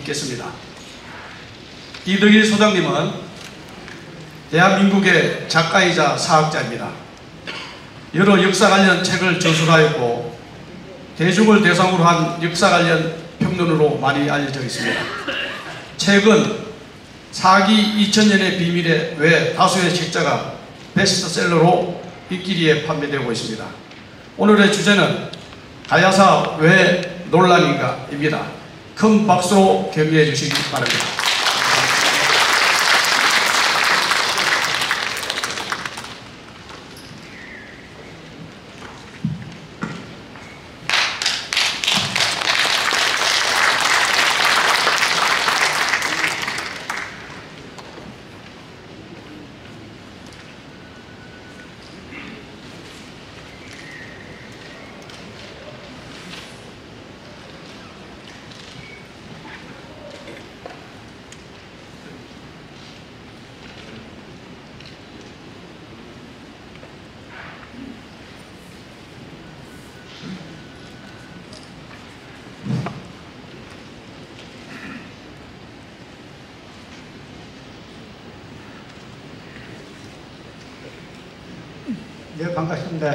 있겠습니다. 이덕일 소장님은 대한민국의 작가이자 사학자입니다. 여러 역사 관련 책을 저술하였고 대중을 대상으로 한 역사 관련 평론으로 많이 알려져 있습니다. 최근 사기 2000년의 비밀에 외 다수의 책자가 베스트셀러로 일길이에 판매되고 있습니다. 오늘의 주제는 가야사 왜 논란인가 입니다. 큰 박수로 격려해 주시기 바랍니다. 네, 반갑습니다.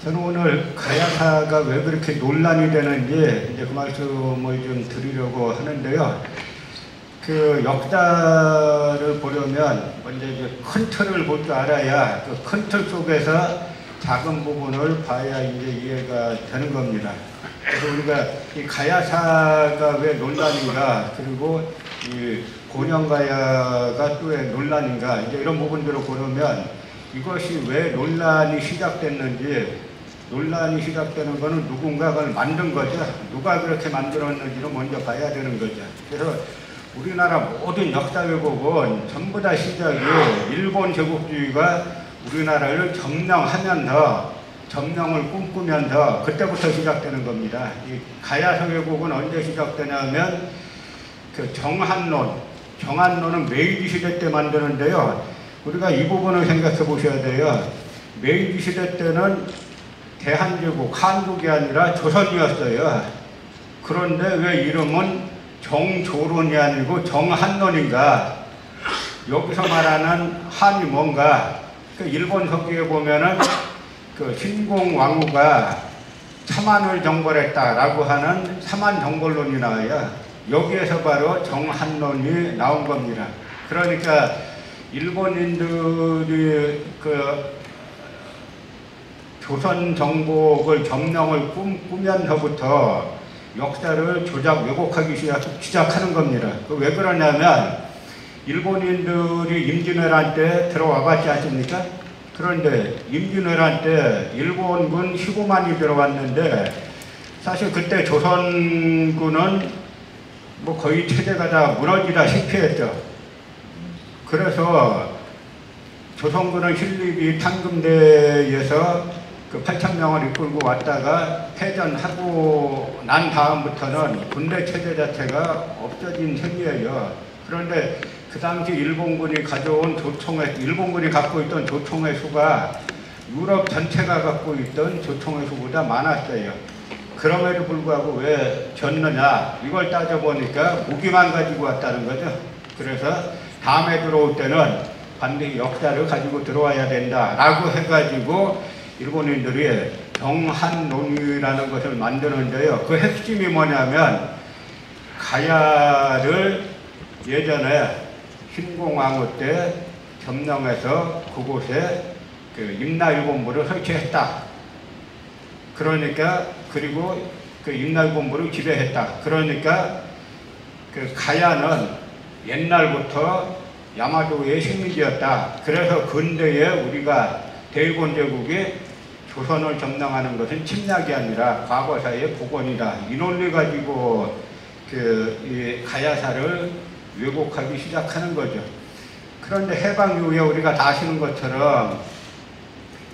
저는 오늘 가야사가 왜 그렇게 논란이 되는지 이제 그 말씀을 좀 드리려고 하는데요. 그 역사를 보려면 먼저 이제 큰 틀을 볼 줄 알아야 그 큰 틀 속에서 작은 부분을 봐야 이제 이해가 되는 겁니다. 그래서 우리가 이 가야사가 왜 논란인가, 그리고 이 곤영가야가 또 왜 논란인가, 이제 이런 부분들을 보려면 이것이 왜 논란이 시작됐는지, 논란이 시작되는 것은 누군가가 만든 거죠. 누가 그렇게 만들었는지를 먼저 봐야 되는 거죠. 그래서 우리나라 모든 역사 왜곡은 전부 다 시작이 일본 제국주의가 우리나라를 점령하면서, 점령을 꿈꾸면서 그때부터 시작되는 겁니다. 이 가야사 왜곡은 언제 시작되냐면 그 정한론은 메이지 시대 때 만드는데요. 우리가 이 부분을 생각해 보셔야 돼요. 메이지 시대 때는 대한제국, 한국이 아니라 조선이었어요. 그런데 왜 이름은 정조론이 아니고 정한론인가? 여기서 말하는 한이 뭔가? 그 일본 서기에 보면은 그 신공왕후가 참한을 정벌했다라고 하는 참한정벌론이 나와요. 여기에서 바로 정한론이 나온 겁니다. 그러니까 일본인들이 그 조선 정복을 점령을 꾸면서부터 역사를 조작 왜곡하기 시작하는 겁니다. 왜 그러냐면 일본인들이 임진왜란 때 들어와 봤지 않습니까? 그런데 임진왜란 때 일본군 15만이 들어왔는데 사실 그때 조선군은 뭐 거의 체제가 다 무너지다시피 했죠. 그래서 조선군은 신립이 탄금대에서 그 8,000명을 이끌고 왔다가 패전하고 난 다음부터는 군대 체제 자체가 없어진 셈이에요. 그런데 그 당시 일본군이 갖고 있던 조총의 수가 유럽 전체가 갖고 있던 조총의 수보다 많았어요. 그럼에도 불구하고 왜 졌느냐? 이걸 따져보니까 무기만 가지고 왔다는 거죠. 그래서 다음에 들어올 때는 반드시 역사를 가지고 들어와야 된다라고 해가지고 일본인들이 정한론이라는 것을 만드는데요. 그 핵심이 뭐냐면 가야를 예전에 신공왕후 때 점령해서 그곳에 그 임나일본부를 설치했다. 그러니까 그리고 그 임나일본부를 지배했다. 그러니까 그 가야는 옛날부터 야마도의 식민지였다. 그래서 근대에 우리가 대일본 제국이 조선을 점령하는 것은 침략이 아니라 과거사의 복원이다. 이 논리 가지고 이 가야사를 왜곡하기 시작하는 거죠. 그런데 해방 이후에 우리가 다 아시는 것처럼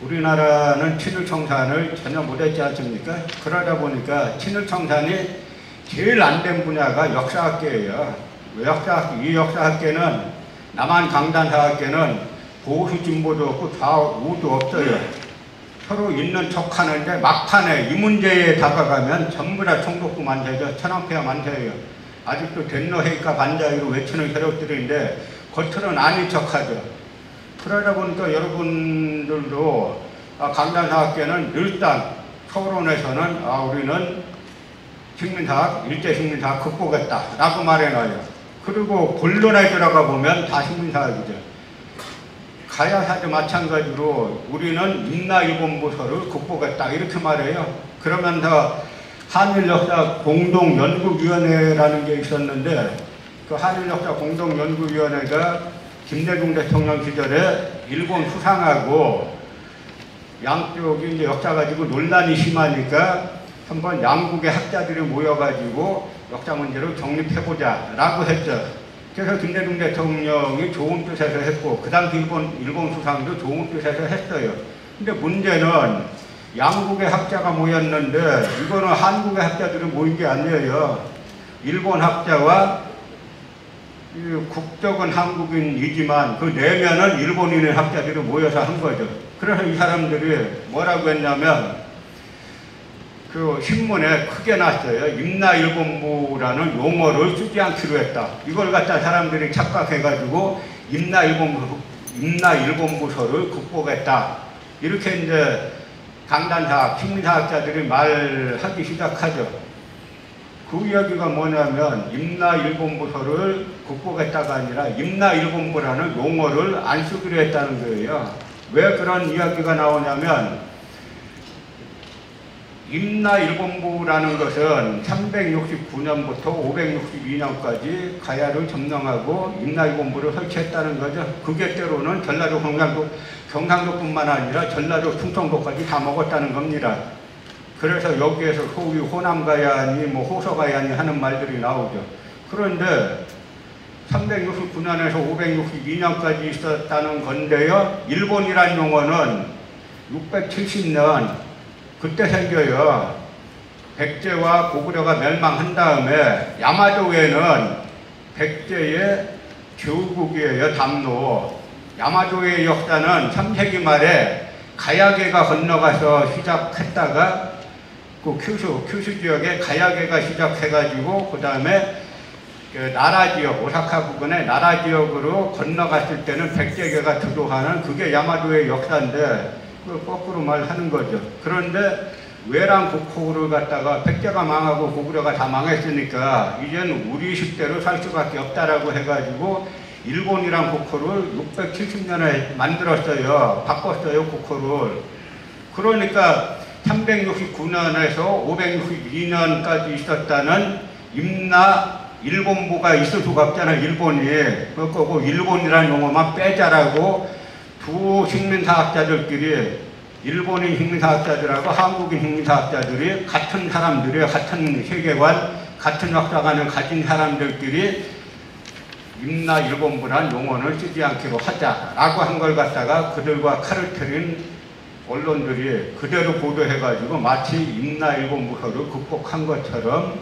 우리나라는 친일청산을 전혀 못했지 않습니까? 그러다 보니까 친일청산이 제일 안 된 분야가 역사학계예요. 이 역사학계는 남한 강단사학계는 보수 진보도 없고 좌우도 없어요. 서로 있는 척 하는데 막판에 이 문제에 다가가면 전부 다 총독부 만세죠. 천황폐하 만세예요. 아직도 된노해이까 반자위로 외치는 세력들인데 겉으로는 아닌 척하죠. 그러다 보니까 여러분들도 강단사학계는 일단 서론에서는 우리는 식민사학, 일제식민사학 극복했다라고 말해놔요. 그리고 본론에 들어가 보면 다 식민사학이죠. 가야사도 마찬가지로 우리는 임나일본부서를 극복했다 이렇게 말해요. 그러면서 한일역사 공동연구위원회라는 게 있었는데 그 한일역사 공동연구위원회가 김대중 대통령 시절에 일본 수상하고 양쪽이 이제 역사 가지고 논란이 심하니까 한번 양국의 학자들이 모여가지고 역사 문제를 정립해보자라고 했죠. 그래서 김대중 대통령이 좋은 뜻에서 했고 그 당시 일본 수상도 좋은 뜻에서 했어요. 근데 문제는 양국의 학자가 모였는데 이거는 한국의 학자들이 모인 게 아니에요. 일본 학자와 국적은 한국인이지만 그 내면은 일본인의 학자들이 모여서 한 거죠. 그래서 이 사람들이 뭐라고 했냐면 그 신문에 크게 났어요. 임나일본부라는 용어를 쓰지 않기로 했다. 이걸 갖다 사람들이 착각해가지고 임나일본부서를 극복했다. 이렇게 이제 강단사학, 식민사학자들이 말하기 시작하죠. 그 이야기가 뭐냐면 임나일본부서를 극복했다가 아니라 임나일본부라는 용어를 안 쓰기로 했다는 거예요. 왜 그런 이야기가 나오냐면 임나일본부라는 것은 369년부터 562년까지 가야를 점령하고 임나일본부를 설치했다는 거죠. 그게 때로는 전라도 경상도뿐만 아니라 전라도 충청도까지 다 먹었다는 겁니다. 그래서 여기에서 소위 호남가야니 호서가야니 하는 말들이 나오죠. 그런데 369년에서 562년까지 있었다는 건데요. 일본이란 용어는 670년 그때 생겨요. 백제와 고구려가 멸망한 다음에 야마도에는 백제의 교국이에요. 담로. 야마도의 역사는 3세기 말에 가야계가 건너가서 시작했다가 그 큐슈 지역에 가야계가 시작해가지고 그 다음에 그 나라 지역, 오사카 부근의 나라 지역으로 건너갔을 때는 백제계가 주도하는 그게 야마도의 역사인데 그 거꾸로 말하는 거죠. 그런데 외랑 국호를 갖다가 백제가 망하고 고구려가 다 망했으니까 이제는 우리 식대로 살 수밖에 없다라고 해가지고 일본이란 국호를 670년에 만들었어요. 바꿨어요, 국호를. 그러니까 369년에서 562년까지 있었다는 일본부가 있을 수가 없잖아요, 일본이. 그거고 일본이라는 용어만 빼자라고 두 식민사학자들끼리 일본인 식민사학자들하고 한국인 식민사학자들이 같은 사람들이 같은 세계관, 같은 역사관을 가진 사람들끼리 임나일본부란 용어를 쓰지 않기로 하자라고 한 걸 갖다가 그들과 칼을 들인 언론들이 그대로 보도해가지고 마치 임나일본부서를 극복한 것처럼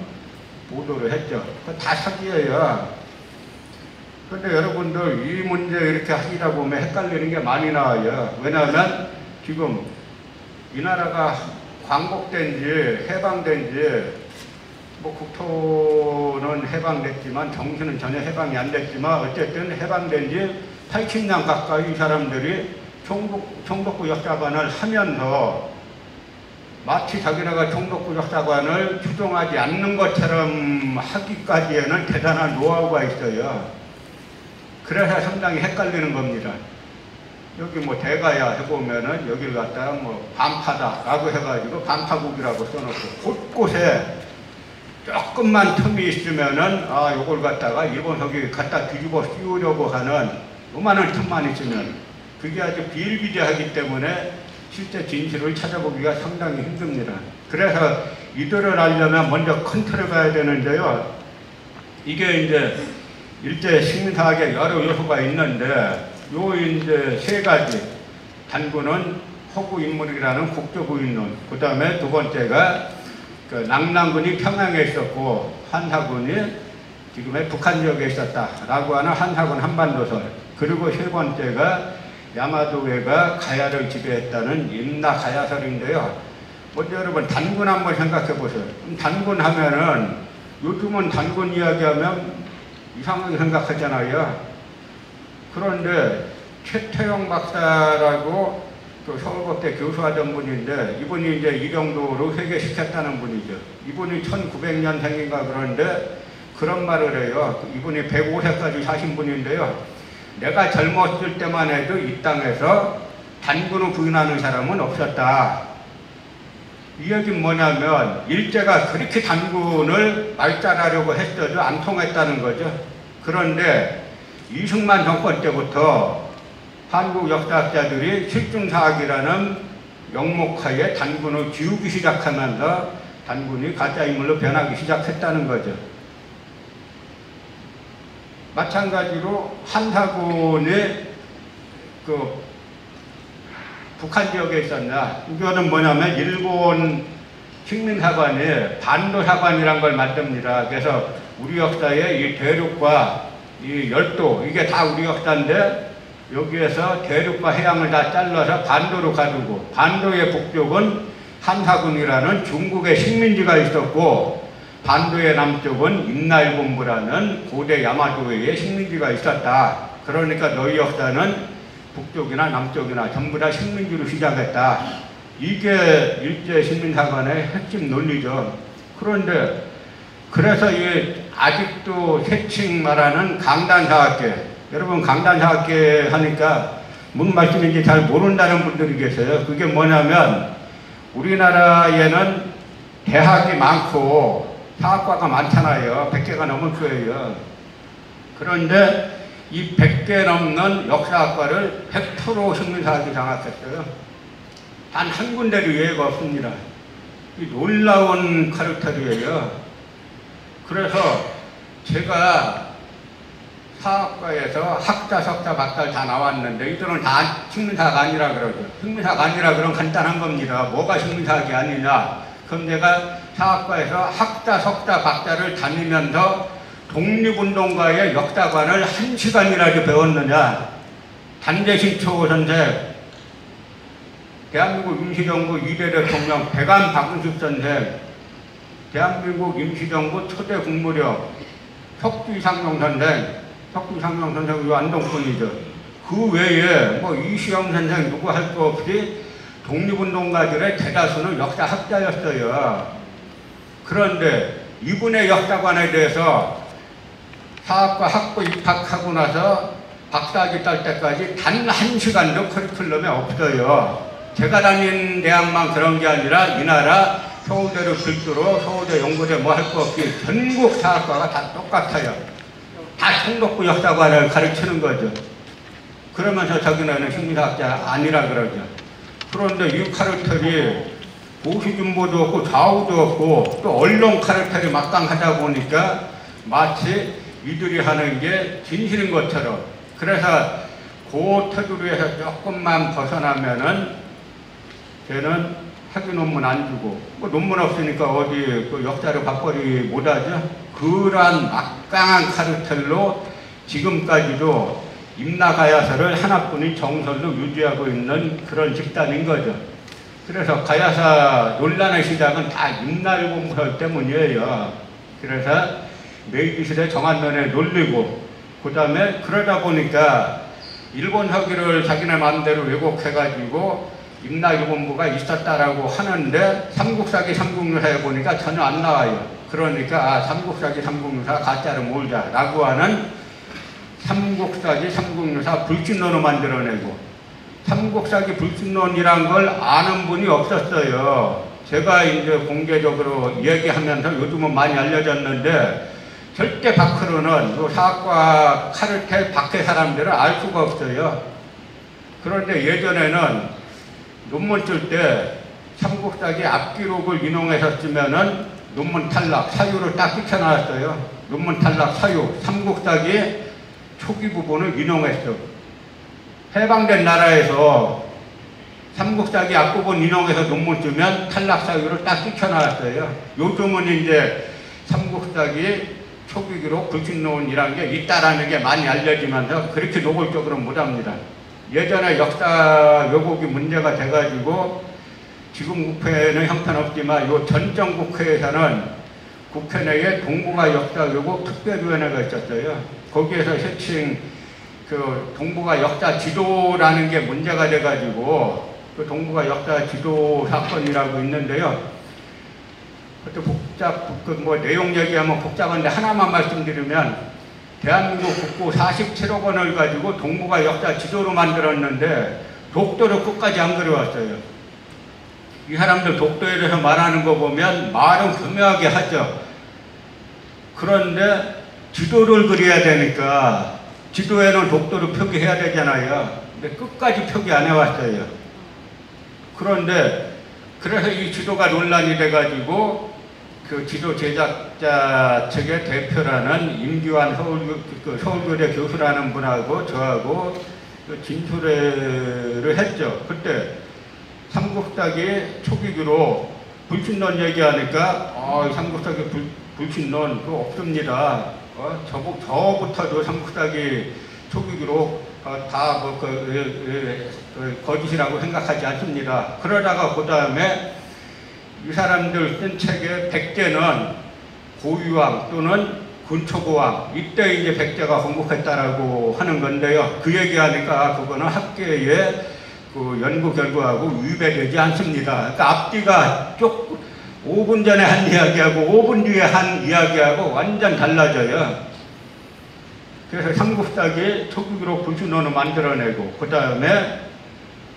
보도를 했죠. 다 사기예요. 그런데 여러분들 이 문제 이렇게 하시다 보면 헷갈리는 게 많이 나와요. 왜냐하면 지금 이 나라가 광복된 지 해방된 지 국토는 해방됐지만 정신은 전혀 해방이 안 됐지만 어쨌든 해방된 지 80년 가까이 이 사람들이 총독부 역사관을 하면서 마치 자기네가 총독부 역사관을 추종하지 않는 것처럼 하기까지에는 대단한 노하우가 있어요. 그래서 상당히 헷갈리는 겁니다. 여기 대가야 해보면은 여기를 갖다가 반파다라고 해가지고 반파국이라고 써놓고 곳곳에 조금만 틈이 있으면은 요걸 갖다가 일본석이 갖다 뒤집어 씌우려고 하는 요만한 틈만 있으면 그게 아주 비일비재하기 때문에 실제 진실을 찾아보기가 상당히 힘듭니다. 그래서 이들을 알려면 먼저 큰 틀을 봐야 되는데요. 이게 이제 일제 식민사학에 여러 요소가 있는데 요 이제 세 가지. 단군은 허구인물이라는 국조부인론. 그 다음에 두 번째가 그 낙랑군이 평양에 있었고 한사군이 지금의 북한 지역에 있었다라고 하는 한사군 한반도설. 그리고 세 번째가 야마도회가 가야를 지배했다는 임나가야설인데요. 먼저 여러분 단군 한번 생각해 보세요. 단군 하면은 요즘은 단군 이야기하면 이상하게 생각하잖아요. 그런데 최태영 박사라고 또 서울법대 교수하던 분인데 이분이 이제 이정도로 회개시켰다는 분이죠. 이분이 1900년생인가 그런데 그런 말을 해요. 이분이 105세까지 사신 분인데요. 내가 젊었을 때만 해도 이 땅에서 단군을 부인하는 사람은 없었다. 이 얘기는 뭐냐면 일제가 그렇게 단군을 말살하려고 했어도 안 통했다는 거죠. 그런데 이승만 정권 때부터 한국 역사학자들이 실중사학이라는 영목하에 단군을 지우기 시작하면서 단군이 가짜인물로 변하기 시작했다는 거죠. 마찬가지로 한사군이 그 북한 지역에 있었나, 이거는 뭐냐면 일본 식민사관이 반도사관이란 걸 만듭니다. 그래서 우리 역사에 이 대륙과 이 열도, 이게 다 우리 역사인데 여기에서 대륙과 해양을 다 잘라서 반도로 가두고, 반도의 북쪽은 한사군이라는 중국의 식민지가 있었고 반도의 남쪽은 임나일본부라는 고대 야마도의 식민지가 있었다. 그러니까 너희 역사는 북쪽이나 남쪽이나 전부 다 식민지로 시작했다. 이게 일제 식민사관의 핵심 논리죠. 그런데 그래서 이 아직도 세칭 말하는 강단사학계, 여러분 강단사학계 하니까 무슨 말씀인지 잘 모른다는 분들이 계세요. 그게 뭐냐면 우리나라에는 대학이 많고 사학과가 많잖아요. 100개가 넘을 거예요. 그런데 이 100개 넘는 역사학과를 100% 식민사학이 장악했어요. 단 한 군데도 예외가 없습니다. 이 놀라운 카르텔이에요. 그래서 제가 사학과에서 학자, 석자, 박사 다 나왔는데 이들은 다 식민사학 아니라 그러죠. 식민사학 아니라 그런 간단한 겁니다. 뭐가 식민사학이 아니냐. 그럼 내가 사학과에서 학자, 석자, 박사를 다니면서 독립운동가의 역사관을 1시간이라도 배웠느냐. 단재신초 선생, 대한민국 임시정부 2대 대통령 백안 박은숙 선생, 대한민국 임시정부 초대 국무령 석주상용 선생, 석주상용 선생이 안동분이죠. 그 외에 뭐 이시영 선생 누구 할 거 없이 독립운동가들의 대다수는 역사학자였어요. 그런데 이분의 역사관에 대해서 사학과 학부 입학하고 나서 박사학위 딸 때까지 단 1시간도 커리큘럼에 없어요. 제가 다닌 대학만 그런 게 아니라 이 나라 서울대를 필두로 서울대 연구대 뭐 할 거 없이 전국 사학과가 다 똑같아요. 다 총독부 역사관을 가르치는 거죠. 그러면서 자기네는 식민사학자 아니라 그러죠. 그런데 이 카르텔이 보수진보도 없고 좌우도 없고 또 언론 카르텔이 막강하다 보니까 마치 이들이 하는 게 진실인 것처럼, 그래서 그 테두리에서 조금만 벗어나면은 쟤는 학위 논문 안 주고 뭐 논문 없으니까 어디 그 역사를 밥벌이 못하죠. 그러한 막강한 카르텔로 지금까지도 임나가야서를 하나뿐인 정설로 유지하고 있는 그런 집단인 거죠. 그래서 가야사 논란의 시작은 다 임나일본설 때문이에요. 그래서 메이지시대 정한면에 놀리고, 그 다음에 그러다 보니까 일본 학위를 자기네 마음대로 왜곡해가지고 임나일본부가 있었다라고 하는데 삼국사기 삼국유사에 보니까 전혀 안 나와요. 그러니까 삼국사기 삼국유사 가짜로 몰자라고 하는 삼국사기 삼국유사 불신론을 만들어내고, 삼국사기 불신론이란 걸 아는 분이 없었어요. 제가 이제 공개적으로 얘기하면서 요즘은 많이 알려졌는데 절대 밖으로는 요 사학과 카르텔 밖의 사람들은 알 수가 없어요. 그런데 예전에는 논문 쓸 때 삼국사기 앞기록을 인용해서 쓰면은 논문 탈락 사유를 딱 찍혀놨어요. 논문 탈락 사유, 삼국사기 초기 부분을 인용했어. 해방된 나라에서 삼국사기 앞부분 인용해서 논문 쓰면 탈락 사유를 딱 찍혀놨어요. 요즘은 이제 삼국사기 초기 기록 불신론이라는 게 있다라는 게 많이 알려지면서 그렇게 노골적으로 못합니다. 예전에 역사 왜곡이 문제가 돼가지고 지금 국회는 형편없지만 요 전정 국회에서는 국회 내에 동북아 역사교육 특별위원회가 있었어요. 거기에서 해칭 그 동북아 역사 지도라는 게 문제가 돼가지고 그 동북아 역사 지도 사건이라고 있는데요. 그것도 뭐 내용 얘기하면 복잡한데 하나만 말씀드리면 대한민국 국고 47억 원을 가지고 동북아 역사 지도로 만들었는데 독도를 끝까지 안 그려왔어요. 이 사람들 독도에 대해서 말하는 거 보면 말은 교묘하게 하죠. 그런데 지도를 그려야 되니까 지도에는 독도를 표기해야 되잖아요. 근데 끝까지 표기 안 해왔어요. 그런데 그래서 이 지도가 논란이 돼가지고 그 지도 제작자 측의 대표라는 임기환 서울교대 교수라는 분하고 저하고 그 진술을 했죠. 그때 삼국사기 초기기로 불신론 얘기하니까 삼국사기 불신론 그거 없습니다. 저부터도 삼국사기 초기기로 다 거짓이라고 생각하지 않습니다. 그러다가 그 다음에 이 사람들 쓴 책의 백제는 고유왕 또는 근초고왕 이때 이제 백제가 건국했다라고 하는 건데요. 그 얘기하니까 그거는 학계의 그 연구 결과하고 위배되지 않습니다. 그러니까 앞뒤가 5분 전에 한 이야기하고 5분 뒤에 한 이야기하고 완전 달라져요. 그래서 삼국사기 초기기록 불신론을 만들어내고 그 다음에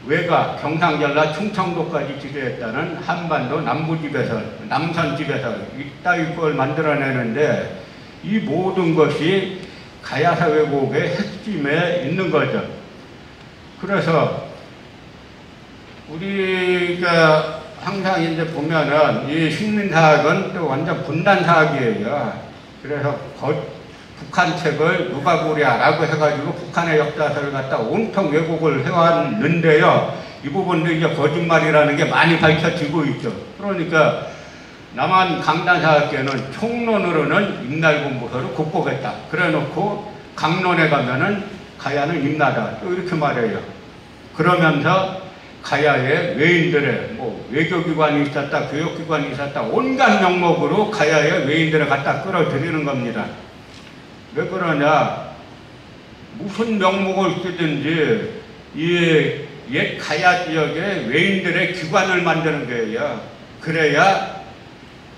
외가, 경상전라, 충청도까지 지배했다는 한반도 남부지배설, 남선지배설 이따위 걸 만들어내는데 이 모든 것이 가야사 왜곡의 핵심에 있는 거죠. 그래서 우리가 항상 이제 보면은 이 식민사학은 또 완전 분단사학이에요. 그래서 북한 책을 누가 보랴라고 해가지고 북한의 역사서를 갖다 온통 왜곡을 해왔는데요. 이 부분도 이제 거짓말이라는 게 많이 밝혀지고 있죠. 그러니까 남한 강단사학계는 총론으로는 임날군부서를 극복했다. 그래놓고 강론에 가면은 가야는 임나다. 또 이렇게 말해요. 그러면서 가야의 외인들의 뭐 외교기관이 있었다, 교육기관이 있었다, 온갖 명목으로 가야의 외인들을 갖다 끌어들이는 겁니다. 왜 그러냐? 무슨 명목을 쓰든지 이 옛 가야 지역에 외인들의 기관을 만드는 거예요. 그래야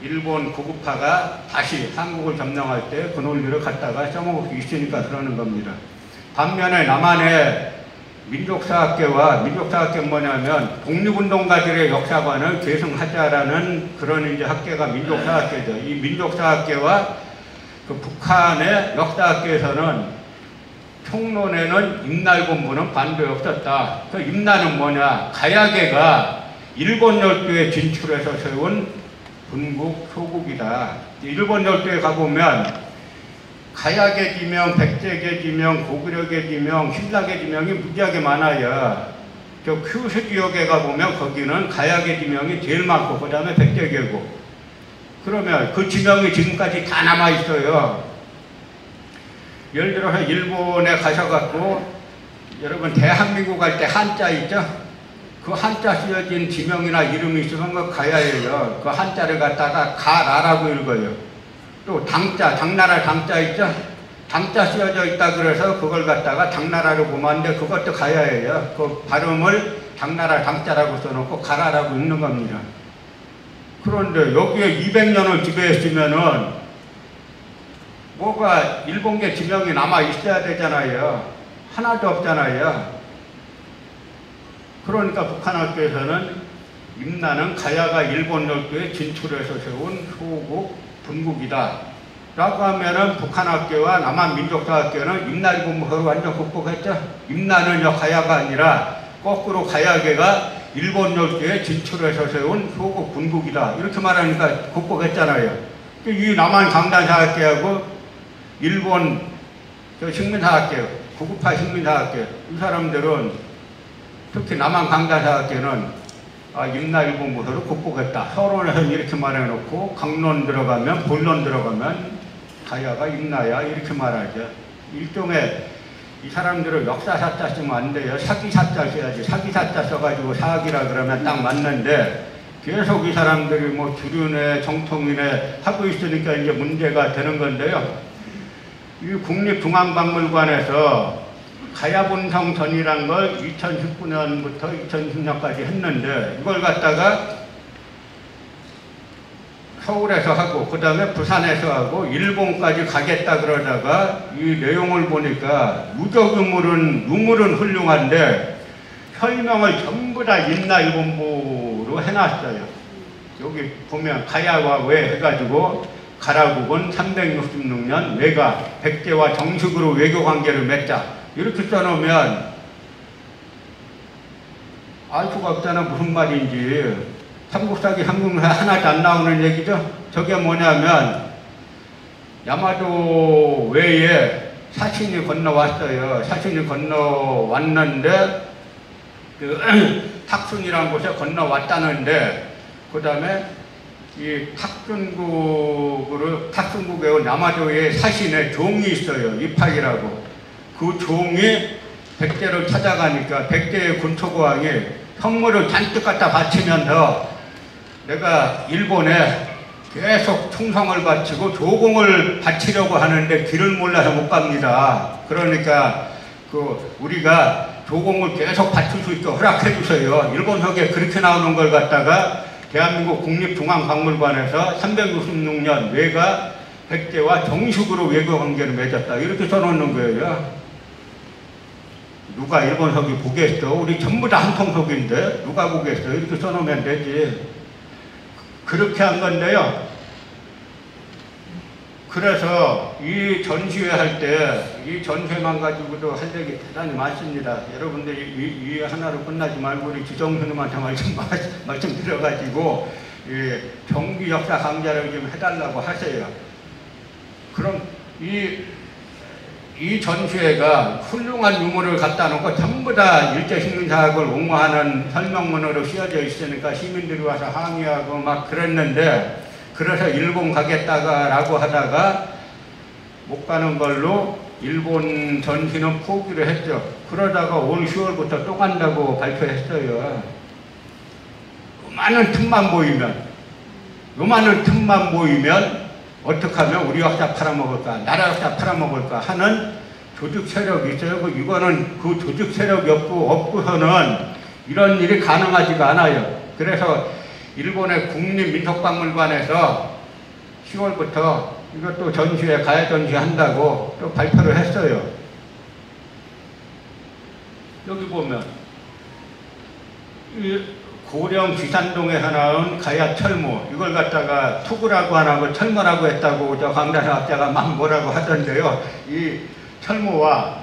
일본 고급파가 다시 한국을 점령할 때 그 논리를 갖다가 써먹을 수 있으니까 그러는 겁니다. 반면에 남한의 민족사학계와 민족사학계는 뭐냐면 독립운동가들의 역사관을 계승하자라는 그런 이제 학계가 민족사학계죠. 이 민족사학계와 그 북한의 역사학계에서는 총론에는 임날군부는 반대 없었다. 그 임나는 뭐냐? 가야계가 일본 열도에 진출해서 세운 분국 소국이다. 일본 열도에 가보면 가야계 지명, 백제계 지명, 고구려계 지명, 신라계 지명이 무지하게 많아요. 저 큐슈 지역에 가보면 거기는 가야계 지명이 제일 많고 그 다음에 백제계고 그러면 그 지명이 지금까지 다 남아있어요. 예를 들어서 일본에 가셔갖고 여러분 대한민국 갈 때 한자 있죠? 그 한자 쓰여진 지명이나 이름이 있으면 그 가야예요. 그 한자를 갖다가 가라라고 읽어요. 또 당자, 당나라 당자 있죠? 당자 쓰여져 있다 그래서 그걸 갖다가 당나라로 보면 안 돼. 그것도 가야예요. 그 발음을 당나라 당자라고 써놓고 가라라고 읽는 겁니다. 그런데 여기에 200년을 지배했으면은 뭐가 일본계 지명이 남아 있어야 되잖아요. 하나도 없잖아요. 그러니까 북한 학교에서는 임나는 가야가 일본 열도에 진출해서 세운 소국 분국이다 라고 하면은 북한 학교와 남한 민족사학교는 임날군부서를 완전 극복했죠. 임나는요 가야가 아니라 거꾸로 가야계가 일본 열도에 진출해서 세운 소국 분국이다 이렇게 말하니까 극복했잖아요. 이 남한 강단사학계하고 일본 식민사학계, 구급파 식민사학계 이 사람들은 특히 남한 강단사학계는 임날군부서를 극복했다. 서론에서는 이렇게 말해놓고 강론 들어가면 본론 들어가면 가야가 임나야 이렇게 말하죠. 일종의 이 사람들은 역사사자 쓰면 안 돼요. 사기사자 써야지. 사기사자 써가지고 사학이라 그러면 딱 맞는데 계속 이 사람들이 뭐 주륜에 정통이네 하고 있으니까 이제 문제가 되는 건데요. 이 국립중앙박물관에서 가야분성전이란 걸 2019년부터 2020년까지 했는데 이걸 갖다가 서울에서 하고 그 다음에 부산에서 하고 일본까지 가겠다 그러다가 이 내용을 보니까 유적 유물은 훌륭한데 설명을 전부 다 임나일본부로 해놨어요. 여기 보면 가야와 외 해가지고 가라국은 366년 외가 백제와 정식으로 외교관계를 맺자 이렇게 써놓으면 알 수가 없잖아. 무슨 말인지. 삼국사기 한국사 하나도 안 나오는 얘기죠. 저게 뭐냐면 야마도 외에 사신이 건너왔어요. 사신이 건너왔는데 그 탁순이라는 곳에 건너왔다는데 그 다음에 이 탁순국에 온 야마도의 사신의 종이 있어요. 이파이라고. 그 종이 백제를 찾아가니까 백제의 군초고왕이 선물을 잔뜩 갖다 바치면서 내가 일본에 계속 충성을 바치고 조공을 바치려고 하는데 길을 몰라서 못 갑니다. 그러니까 우리가 조공을 계속 바칠 수 있게 허락해 주세요. 일본석에 그렇게 나오는 걸 갖다가 대한민국 국립중앙박물관에서 366년 외가 백제와 정식으로 외교관계를 맺었다. 이렇게 써놓는 거예요. 누가 일본석이 보겠어? 우리 전부 다 한통속인데 누가 보겠어? 이렇게 써놓으면 되지. 그렇게 한 건데요. 그래서 이 전시회 할 때 이 전시회만 가지고도 할 얘기 대단히 많습니다. 여러분들 이 하나로 끝나지 말고 우리 지정스님한테 말씀드려가지고 정기 역사 강좌를 좀 해달라고 하세요. 그럼 이 전시회가 훌륭한 유물을 갖다 놓고 전부 다 일제식민사학을 옹호하는 설명문으로 씌워져 있으니까 시민들이 와서 항의하고 막 그랬는데 그래서 일본 가겠다라고 하다가 못 가는 걸로 일본 전시는 포기를 했죠. 그러다가 올 10월부터 또 간다고 발표했어요. 요만한 틈만 보이면 어떻게 하면 우리 역사 팔아먹을까, 나라 역사 팔아먹을까 하는 조직 세력이 있어요. 이거는 그 조직 세력이 없고서는 이런 일이 가능하지가 않아요. 그래서 일본의 국립민속박물관에서 10월부터 이것도 전시회, 가야 전시한다고 또 발표를 했어요. 여기 보면 고령 귀산동에서 나온 가야 철모, 이걸 갖다가 투구라고 안 하고 철모라고 했다고 저 강다사 학자가 막 뭐라고 하던데요. 이 철모와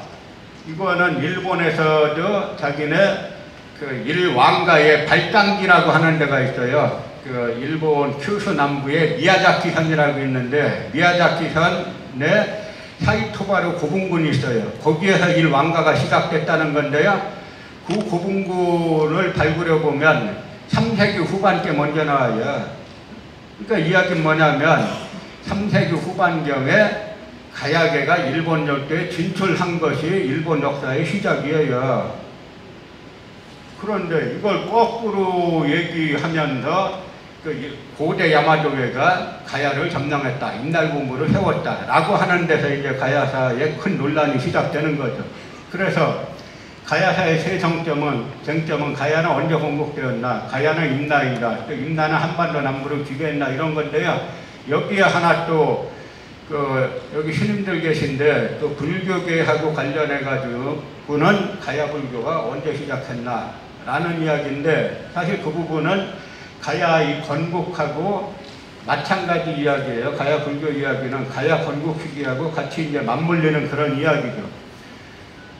이거는 일본에서도 자기네 그 일왕가의 발당기라고 하는 데가 있어요. 그 일본 큐슈 남부에 미야자키현이라고 있는데 미야자키현에 사이토바루 고분군이 있어요. 거기에서 일왕가가 시작됐다는 건데요. 그 고분군을 발굴해 보면 3세기 후반께 먼저 나와요. 그러니까 이야기는 뭐냐면 3세기 후반경에 가야계가 일본 역대에 진출한 것이 일본 역사의 시작이에요. 그런데 이걸 거꾸로 얘기하면서 고대 야마도회가 가야를 점령했다, 임날본부를 세웠다라고 하는 데서 이제 가야사의 큰 논란이 시작되는 거죠. 그래서 가야사의 세 쟁점은 가야는 언제 건국되었나, 가야는 임나이다, 또 임나는 한반도 남부를 지배했나 이런 건데요. 여기에 하나 또 여기 스님들 계신데 또 불교계하고 관련해가지고는 가야 불교가 언제 시작했나 라는 이야기인데 사실 그 부분은 가야 이 건국하고 마찬가지 이야기예요. 가야 불교 이야기는 가야 건국 시기하고 같이 이제 맞물리는 그런 이야기죠.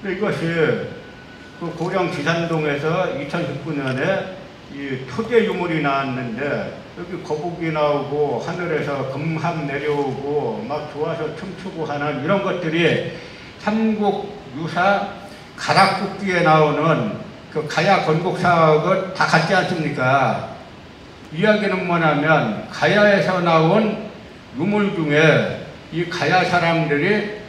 근데 이것이 그 고령 지산동에서 2019년에 이 토제 유물이 나왔는데 여기 거북이 나오고 하늘에서 금함 내려오고 막 좋아서 춤추고 하는 이런 것들이 삼국 유사 가락국기에 나오는 그 가야 건국 사업을 다 같지 않습니까? 이야기는 뭐냐면 가야에서 나온 유물 중에 이 가야 사람들이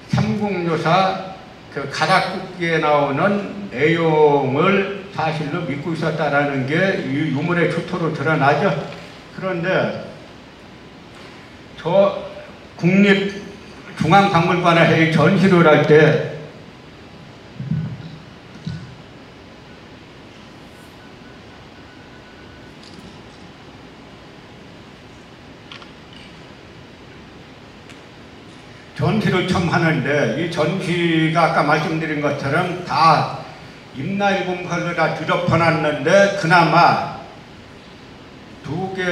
삼국유사 그 가락국기에 나오는 내용을 사실로 믿고 있었다라는 게 이 유물의 주토로 드러나죠. 그런데 저 국립중앙박물관에 전시를 할 때 전시를 처음 하는데 이 전시가 아까 말씀드린 것처럼 다 임나일본별로 다 뒤덮어놨는데 그나마 두 개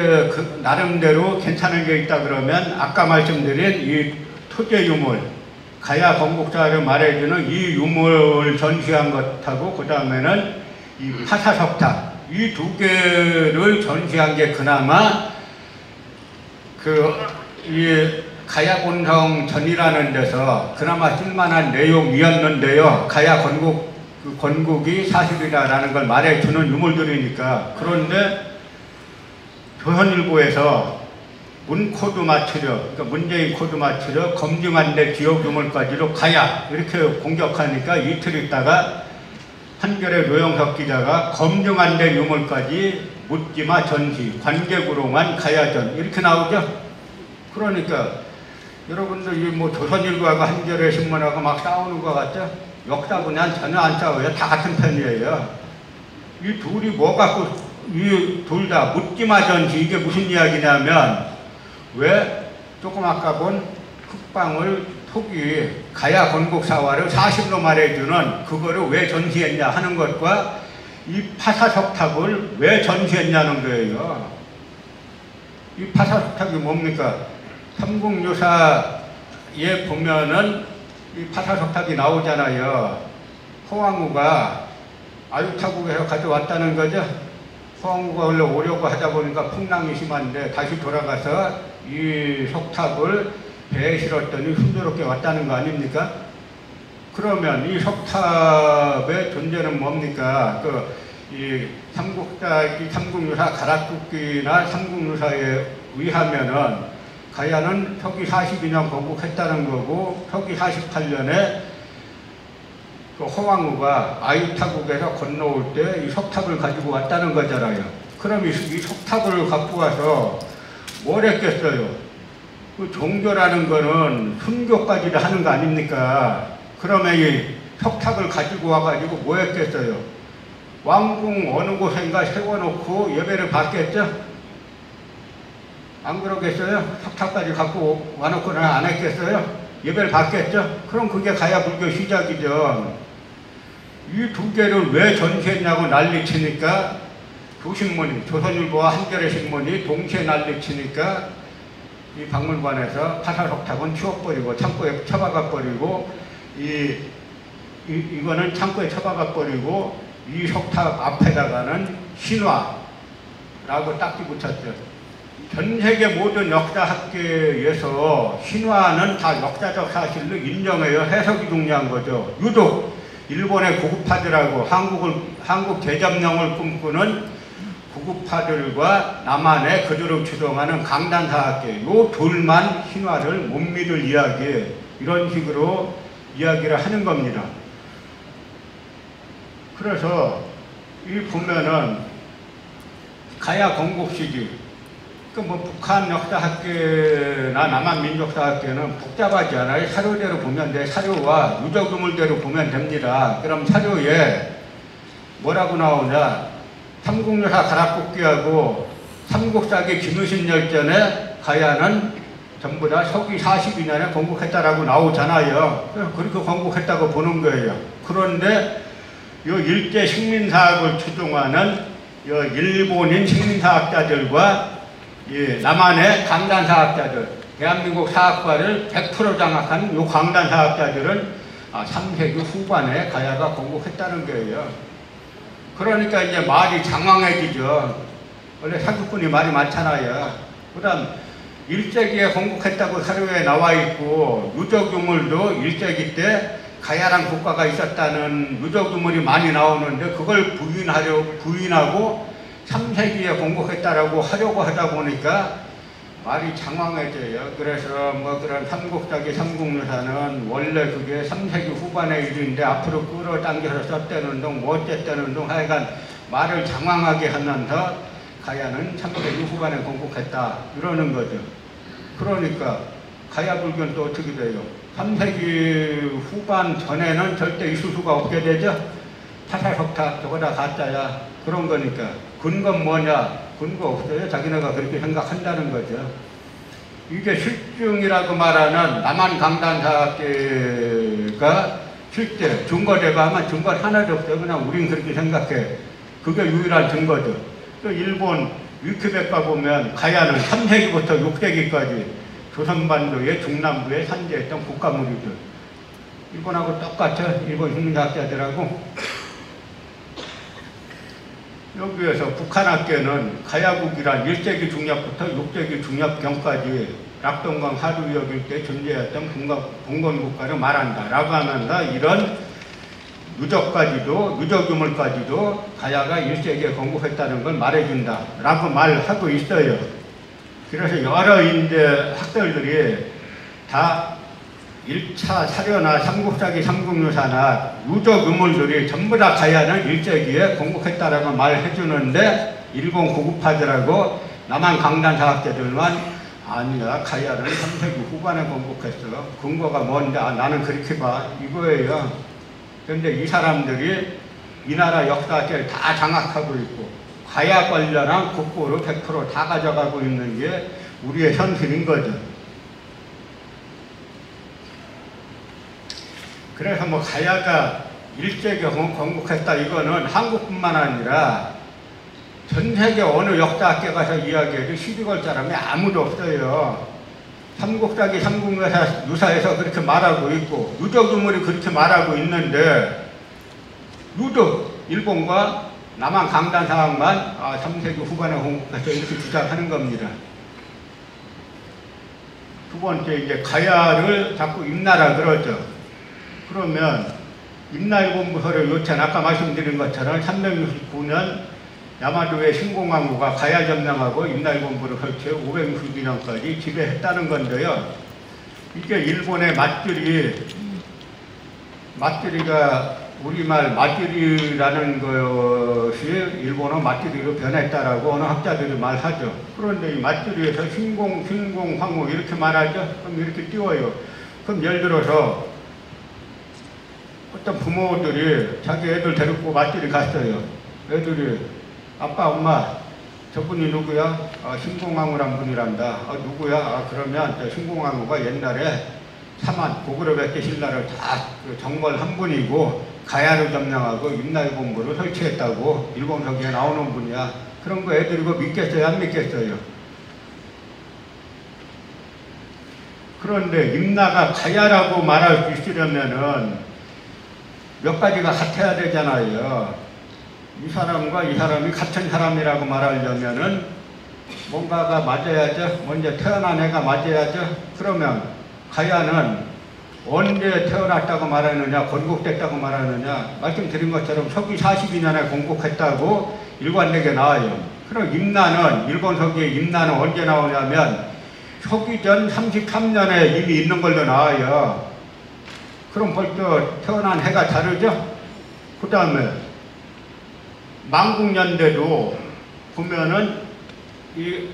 나름대로 괜찮은 게 있다 그러면 아까 말씀드린 이 토제 유물 가야 건국사를 말해주는 이 유물 전시한 것하고 그 다음에는 이 파사석탑 이 두 개를 전시한 게 그나마 이 가야곤성 전이라는 데서 그나마 쓸만한 내용이었는데요. 가야 건국이 사실이다라는 걸 말해주는 유물들이니까. 그런데 조선일보에서 문코드 맞추려, 그러니까 문재인 코드 맞추려 검증한 데 기억 유물까지로 가야 이렇게 공격하니까 이틀 있다가 한겨레 노영석 기자가 검증한 데 유물까지 묻지마 전시, 관객으로만 가야전 이렇게 나오죠. 그러니까 여러분들 이 뭐 조선일보하고 한겨레 신문하고 막 싸우는 것 같죠? 역사 분야는 전혀 안 싸워요. 다 같은 편이에요. 이 둘이 뭐 갖고 이 둘 다 묻지마 전시 이게 무슨 이야기냐면 왜 조금 아까 본 흑방울 토기 가야 건국사화를 사실로 말해주는 그거를 왜 전시했냐 하는 것과 이 파사석탑을 왜 전시했냐는 거예요. 이 파사석탑이 뭡니까? 삼국유사에 보면은 이 파사석탑이 나오잖아요. 허왕우가 아유타국에서 가져왔다는 거죠. 허왕우가 원래 오려고 하다 보니까 풍랑이 심한데 다시 돌아가서 이 석탑을 배에 실었더니 순조롭게 왔다는 거 아닙니까? 그러면 이 석탑의 존재는 뭡니까? 이 삼국유사 가락국기나 삼국유사에 의하면은 가야는 서기 42년 건국했다는 거고 서기 48년에 그 허왕우가 아유타국에서 건너올 때 이 석탑을 가지고 왔다는 거잖아요. 그럼 이 석탑을 갖고 와서 뭘 했겠어요? 그 종교라는 거는 순교까지 하는 거 아닙니까? 그러면 이 석탑을 가지고 와가지고 뭐 했겠어요? 왕궁 어느 곳인가 세워놓고 예배를 받겠죠? 안 그러겠어요? 석탑까지 갖고 와놓고는 안 했겠어요? 예배를 받겠죠? 그럼 그게 가야 불교 시작이죠. 이 두 개를 왜 전시했냐고 난리치니까 두 신문이, 조선일보와 한겨레 신문이 동시에 난리치니까 이 박물관에서 파사석탑은 치워버리고 창고에 처박아버리고 이거는 창고에 처박아버리고 이 석탑 앞에다가는 신화라고 딱지 붙였죠. 전 세계 모든 역사학계에서 신화는 다 역사적 사실로 인정해요. 해석이 중요한 거죠. 유독 일본의 구구파들하고 한국 대점령을 꿈꾸는 구구파들과 남한의 그들을 주동하는 강단사학계 요 둘만 신화를 못 믿을 이야기 이런 식으로 이야기를 하는 겁니다. 그래서 이 보면은 가야 건국시기 뭐 북한 역사학계나 남한 민족사학계는 복잡하지 않아요. 사료대로 보면 돼. 사료와 유적유물대로 보면 됩니다. 그럼 사료에 뭐라고 나오냐? 삼국유사 가락국기하고 삼국사기 김유신열전에 가야는 전부 다 서기 42년에 건국했다라고 나오잖아요. 그렇게 건국했다고 보는 거예요. 그런데 이 일제 식민사학을 추종하는 이 일본인 식민사학자들과 남한의 강단사학자들, 대한민국 사학과를 100% 장악한 이 강단사학자들은 3세기 후반에 가야가 건국했다는 거예요. 그러니까 이제 말이 장황해지죠. 원래 사기꾼이 말이 많잖아요. 그 다음 1세기에 건국했다고 사료에 나와 있고 유적유물도 1세기 때 가야란 국가가 있었다는 유적유물이 많이 나오는데 그걸 부인하고 3세기에 건국했다라고 하려고 하다 보니까 말이 장황해져요. 그래서 뭐 그런 삼국사기 삼국유사는 원래 그게 3세기 후반의 일인데 앞으로 끌어당겨서 썼다는 둥, 뭐 어쨌다는 둥 하여간 말을 장황하게 하면서 가야는 3세기 후반에 건국했다 이러는 거죠. 그러니까 가야 불교는 또 어떻게 돼요? 3세기 후반 전에는 절대 있을 수가 없게 되죠. 타사석탑 저거다 가짜야 그런 거니까 근거는 뭐냐? 근거 없어요. 자기네가 그렇게 생각한다는 거죠. 이게 실증이라고 말하는 남한 강단사학계가 실제 증거대가 하면 증거 하나도 없어요. 그냥 우린 그렇게 생각해. 그게 유일한 증거죠. 또 일본 위키백과 보면 가야는 3세기부터 6세기까지 조선반도의 중남부에 산재했던 국가물이죠. 일본하고 똑같죠. 일본 흉문학자들하고. 여기에서 북한학계는 가야국이란 1세기 중엽부터 6세기 중엽경까지 낙동강 하류역 일대 존재했던 봉건국가를 말한다 라고 하면서 이런 유적 유물까지도 가야가 1세기에 건국했다는 걸 말해준다 라고 말하고 있어요. 그래서 여러 인재 학설들이 다 1차 사료나 삼국사기 삼국유사나 유적 유물들이 전부 다 가야는 1세기에 건국했다라고 말해주는데 일본 고급파들하고 남한 강단사학자들만 아니야 가야는 3세기 후반에 건국했어. 근거가 뭔데? 나는 그렇게 봐. 이거예요. 그런데 이 사람들이 이 나라 역사학계를 다 장악하고 있고 가야 관련한 국보를 100% 다 가져가고 있는 게 우리의 현실인 거죠. 그래서 뭐 가야가 1세기에 건국했다 이거는 한국뿐만 아니라 전 세계 어느 역사학계 가서 이야기해도 시비 걸 사람이 아무도 없어요. 삼국사기 삼국유사에서 그렇게 말하고 있고 유적유물이 그렇게 말하고 있는데 유독 일본과 남한 강단사학만 3세기 후반에 건국해서 이렇게 주장하는 겁니다. 두 번째 이제 가야를 자꾸 임나라 그러죠. 그러면 임나일본부서를 요천 아까 말씀드린 것처럼 369년 야마도의 신공왕후가 가야 점령하고 임나일본부를 설치해 562년까지 지배했다는 건데요. 이게 일본의 맞들이가 우리말 맞들이라는 것이 일본어 맞들이로 변했다라고 어느 학자들이 말하죠. 그런데 이 맞들이에서 신공황후 이렇게 말하죠. 그럼 이렇게 띄워요. 그럼 예를 들어서 어떤 부모들이 자기 애들 데리고 맞들이 갔어요. 애들이 아빠 엄마 저분이 누구야? 신공황후란 분이란다. 누구야? 그러면 신공황후가 옛날에 사만 고구려백제 신라를 다 정벌한 분이고 가야를 점령하고 임나일본부를 설치했다고 일본서기에 나오는 분이야. 그런 거 애들이 이거 믿겠어요? 안 믿겠어요? 그런데 임나가 가야라고 말할 수 있으려면은 몇 가지가 같아야 되잖아요. 이 사람과 이 사람이 같은 사람이라고 말하려면은 뭔가가 맞아야죠. 먼저 태어난 애가 맞아야죠. 그러면 가야는 언제 태어났다고 말하느냐, 건국됐다고 말하느냐, 말씀드린 것처럼 서기 42년에 건국했다고 일관되게 나와요. 그럼 임나는, 일본 서기의 임나는 언제 나오냐면 서기전 33년에 이미 있는 걸로 나와요. 그럼 벌써 태어난 해가 다르죠? 그 다음에 만국년대도 보면은 이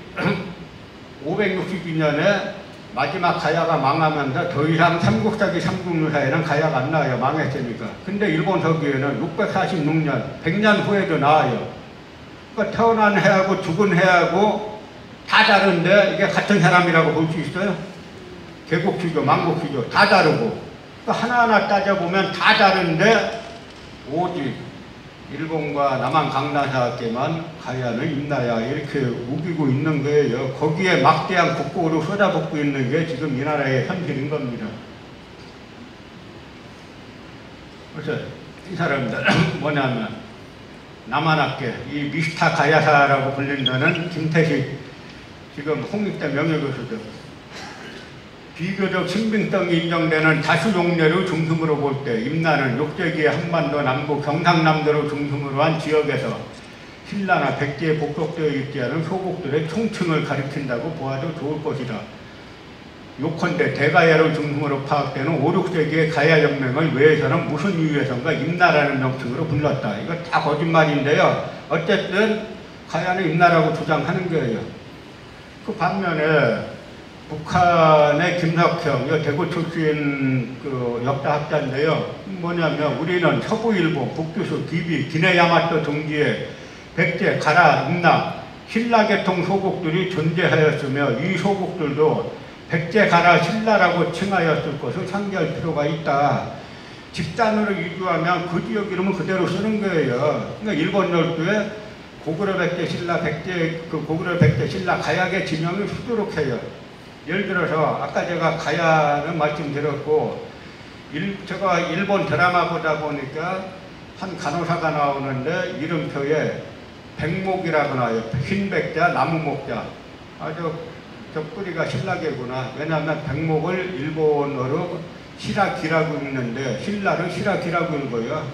562년에 마지막 가야가 망하면서 더 이상 삼국사기 삼국유사에는 가야가 안 나와요. 망했으니까. 근데 일본 서기에는 646년, 100년 후에도 나와요. 그러니까 태어난 해하고 죽은 해하고 다 다른데 이게 같은 사람이라고 볼 수 있어요? 개국주교, 만국주교 다 다르고. 하나하나 따져보면 다 다른데 오직 일본과 남한 강단사학계만 가야는 임나야 이렇게 우기고 있는 거예요. 거기에 막대한 국고로 쏟아붓고 있는 게 지금 이 나라의 현실인 겁니다. 그래서 이 사람들 뭐냐면 남한학계 이 미스타 가야사라고 불린다는 김태식 지금 홍익대 명예교수죠. 비교적 신빙성이 인정되는 다수 용례를 중심으로 볼 때 임나는 6세기의 한반도 남부 경상남도를 중심으로 한 지역에서 신라나 백제에 복속되어 있지 않은 소국들의 총칭을 가리킨다고 보아도 좋을 것이다. 요컨대 대가야를 중심으로 파악되는 5, 6세기의 가야혁명을 외에서는 무슨 이유에선가 임나라는 명칭으로 불렀다. 이거 다 거짓말인데요. 어쨌든 가야는 임나라고 주장하는 거예요. 그 반면에 북한의 김석형, 대구 출신 그 역사학자인데요. 뭐냐면 우리는 서부일본, 북규수, 기비, 기네야마토 등지에 백제, 가라, 임나, 신라계통 소국들이 존재하였으며 이 소국들도 백제, 가라, 신라라고 칭하였을 것을 상기할 필요가 있다. 집단으로 이주하면 그 지역 이름을 그대로 쓰는 거예요. 그러니까 일본 열도에 고구려 백제, 신라, 고구려 백제, 신라, 가야계 진영이 수두룩해요. 예를 들어서 아까 제가 가야는 말씀드렸고 제가 일본 드라마 보다 보니까 한 간호사가 나오는데 이름표에 백목이라고 나와요. 흰백자, 나무목자. 저 뿌리가 신라계구나. 왜냐하면 백목을 일본어로 시라기라고 읽는데 신라를 시라기라고 읽어요.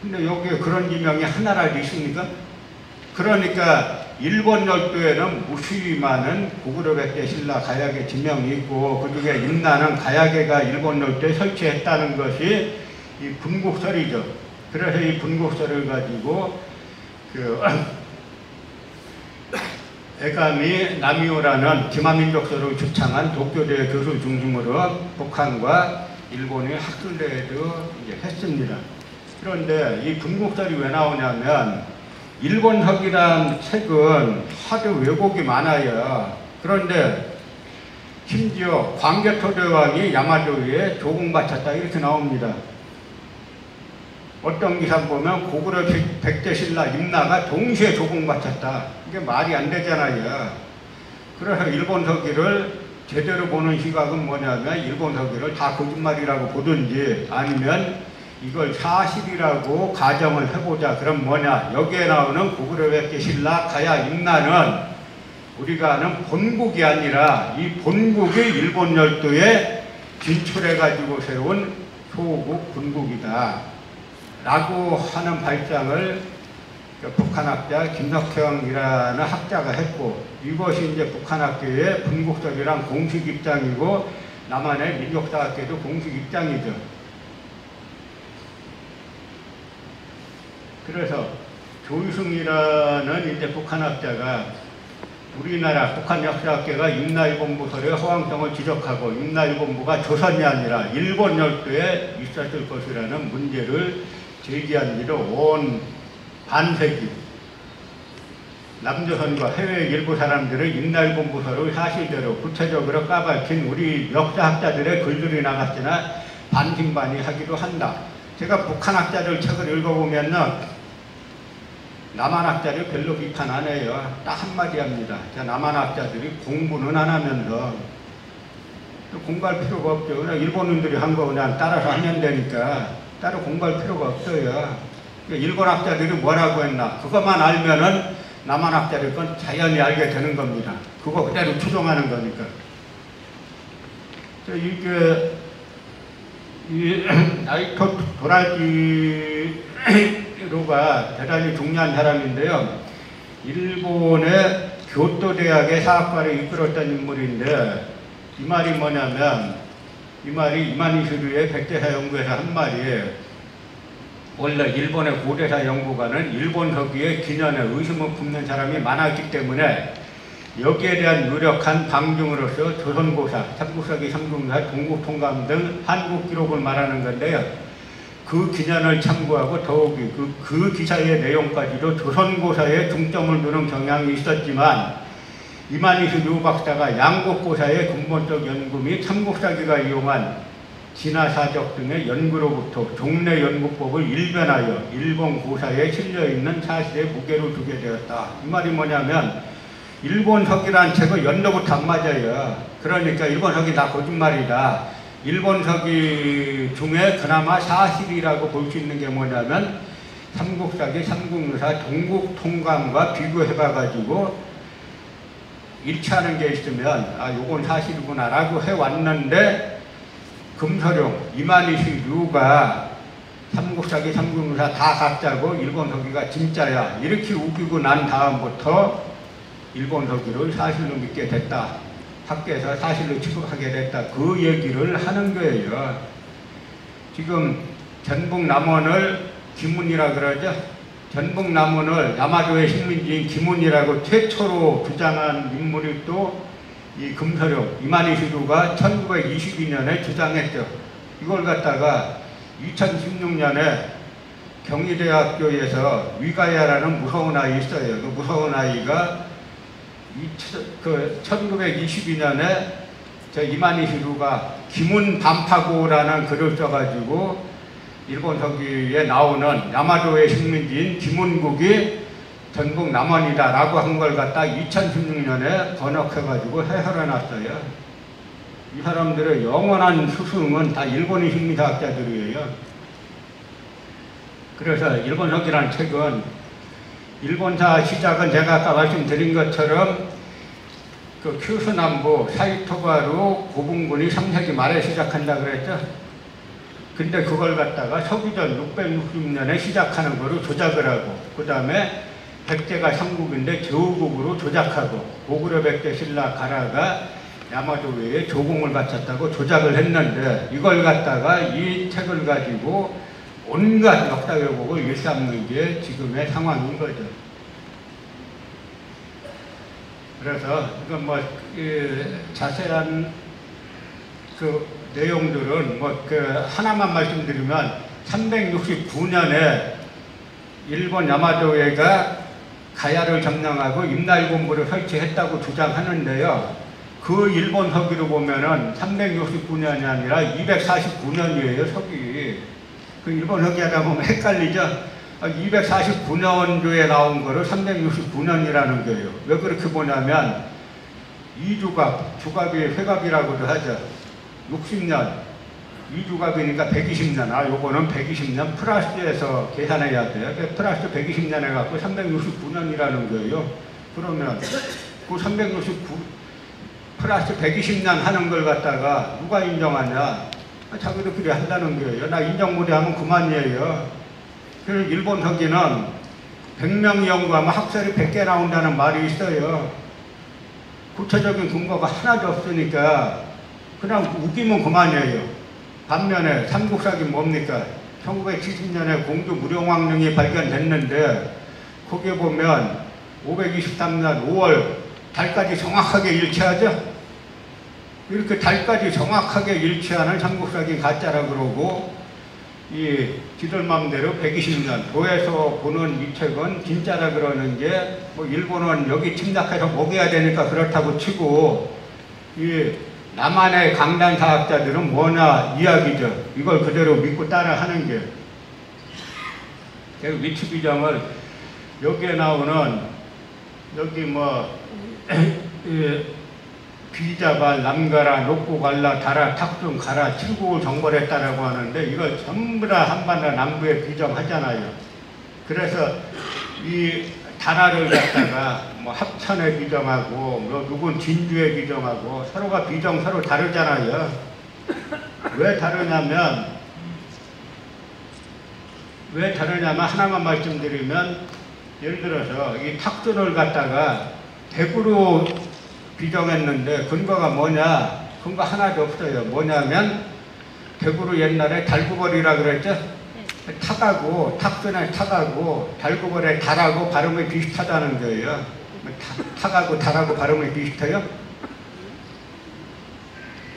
근데 여기에 그런 지명이 하나라도 있습니까? 그러니까 일본 열도에는 무수히 많은 고구려 백제, 신라, 가야계 지명이 있고 그중에 임나는 가야계가 일본 열도에 설치했다는 것이 이 분국설이죠. 그래서 이 분국설을 가지고 에가미 나미오라는 기마민족설을 주창한 도쿄대 교수 중심으로 북한과 일본의 학술대회도 이제 했습니다. 그런데 이 분국설이 왜 나오냐면 일본학이란 책은 하도 왜곡이 많아요. 그런데 심지어 광개토대왕이 야마도에 조공 바쳤다 이렇게 나옵니다. 어떤 기사 보면 고구려 백제, 신라, 임나가 동시에 조공 바쳤다. 이게 말이 안 되잖아요. 그래서 일본 서기를 제대로 보는 시각은 뭐냐면 일본 서기를 다 거짓말이라고 보든지 아니면 이걸 사실이라고 가정을 해보자. 그럼 뭐냐? 여기에 나오는 고구려 백제, 신라, 가야, 임나는 우리가 아는 본국이 아니라 이 본국이 일본 열도에 진출해가지고 세운 소국 분국이다. 라고 하는 발상을 북한학자 김석형이라는 학자가 했고 이것이 이제 북한학계의 분국설이란 공식 입장이고 남한의 민족사학계도 공식 입장이죠. 그래서 조유승이라는 이제 북한학자가 우리나라 북한 역사학계가 임나일본부설의 허황성을 지적하고 임나일본부가 조선이 아니라 일본 열도에 있었을 것이라는 문제를 제기한 지도 온 반세기. 남조선과 해외 일부 사람들은 임나일본부설을 사실대로 구체적으로 까발킨 우리 역사학자들의 글들이 나갔으나 반신반의하기도 한다. 제가 북한학자들 책을 읽어보면은 남한학자들 별로 비판 안 해요. 딱 한마디 합니다. 남한학자들이 공부는 안 하면서 공부할 필요가 없죠. 그냥 일본인들이 한 거 그냥 따라서 하면 되니까 따로 공부할 필요가 없어요. 일본 학자들이 뭐라고 했나 그것만 알면은 남한학자들 건 자연히 알게 되는 겁니다. 그거 그대로 추종하는 거니까. 이게 이 나이토 도라지로가 대단히 중요한 사람인데요. 일본의 교토대학의 사학과를 이끌었던 인물인데 이 말이 뭐냐면 이 말이 이마니시루의 백제사 연구에서 한 말이에요. 원래 일본의 고대사 연구가는 일본 서기의 기년에 의심을 품는 사람이 많았기 때문에 여기에 대한 유력한 방증으로서 조선고사, 삼국사기, 삼국사, 동국통감 등 한국 기록을 말하는 건데요. 그 기년을 참고하고 더욱이 그 기사의 내용까지도 조선고사에 중점을 두는 경향이 있었지만 이마니시루 박사가 양국고사의 근본적 연구 및 삼국사기가 이용한 진화사적 등의 연구로부터 종래 연구법을 일변하여 일본 고사에 실려있는 사실에 무게를 두게 되었다. 이 말이 뭐냐면 일본 서기란 책은 연도부터 안 맞아요. 그러니까 일본 서기 다 거짓말이다. 일본 서기 중에 그나마 사실이라고 볼 수 있는 게 뭐냐면 삼국사기, 삼국유사, 동국통감과 비교해봐가지고 일치하는 게 있으면 아 요건 사실이구나 라고 해왔는데 금서룡 이마니시루가 삼국사기, 삼국유사 다 가짜고 일본 서기가 진짜야. 이렇게 우기고 난 다음부터 일본 서기를 사실로 믿게 됐다. 학계에서 사실로 취급하게 됐다. 그 얘기를 하는 거예요. 지금 전북남원을 기문이라 그러죠. 전북남원을 야마도의 식민지인 기문이라고 최초로 주장한 인물이 또 이 금서룡 이만희시루가 1922년에 주장했죠. 이걸 갖다가 2016년에 경희대학교에서 위가야라는 무서운 아이 있어요. 그 무서운 아이가 1922년에 저 이만희시루가 기문 반파고라는 글을 써가지고 일본 서기에 나오는 야마도의 식민지인 기문국이 전북 남원이다라고 한 걸 갖다 2016년에 번역해가지고 해설해 놨어요. 이 사람들의 영원한 스승은 다 일본인 식민사학자들이에요. 그래서 일본 서기라는 책은 일본사 시작은 제가 아까 말씀드린 것처럼 그 큐슈남부 사이토가루 고분군이 3세기 말에 시작한다 그랬죠. 근데 그걸 갖다가 서기전 660년에 시작하는 거로 조작을 하고 그 다음에 백제가 삼국인데 제후국으로 조작하고 고구려 백제 신라 가라가 야마도에 조공을 바쳤다고 조작을 했는데 이걸 갖다가 이 책을 가지고 온갖 역사 왜곡을 일삼는 게 지금의 상황인 거죠. 그래서 이건 뭐 자세한 그 내용들은 뭐 그 하나만 말씀드리면 369년에 일본 야마도에가 가야를 점령하고 임날본부를 설치했다고 주장하는데요. 그 일본 서기로 보면은 369년이 아니라 249년이에요, 서기. 그 일본 서기 하다 보면 헷갈리죠? 249년도에 나온 거를 369년이라는 거예요. 왜 그렇게 보냐면, 이주갑, 주갑이 회갑이라고도 하죠. 60년. 2주갑이니까 120년. 아, 요거는 120년 플러스에서 계산해야 돼요. 플러스 120년 해갖고 369년이라는 거예요. 그러면 그 369 플러스 120년 하는 걸 갖다가 누가 인정하냐? 자기들끼리 한다는 거예요. 나 인정 못하면 그만이에요. 그래서 일본 서기는 100명이 연구하면 학설이 100개 나온다는 말이 있어요. 구체적인 근거가 하나도 없으니까 그냥 우기면 그만이에요. 반면에 삼국사기 뭡니까? 1970년에 공주 무령왕릉이 발견됐는데 거기에 보면 523년 5월 달까지 정확하게 일치하죠? 이렇게 달까지 정확하게 일치하는 삼국사기 가짜라 그러고 이 지들 맘대로 120년 도에서 보는 이 책은 진짜라 그러는 게 뭐 일본은 여기 침략해서 먹여야 되니까 그렇다고 치고 이 남한의 강단 사학자들은 뭐냐 이야기죠. 이걸 그대로 믿고 따라하는 게. 제가 위치 비정을 여기에 나오는 여기 뭐 비자발, 남가라, 녹고갈라, 다라, 탁중, 가라, 칠국을 정벌했다라고 하는데 이걸 전부 다 한반도 남부에 비정하잖아요. 그래서 이 다라를 갖다가 뭐 합천에 비정하고 뭐 누군 진주에 비정하고 서로가 비정 서로 다르잖아요. 왜 다르냐면 하나만 말씀드리면 예를 들어서 이 탁준을 갖다가 대구로 비정했는데 근거가 뭐냐? 근거 하나도 없어요. 뭐냐면 대구로 옛날에 달구벌이라 그랬죠? 탁하고 탁준에 탁하고 달구벌에 달하고 발음이 비슷하다는 거예요. 탁하고 달하고 발음이 비슷해요?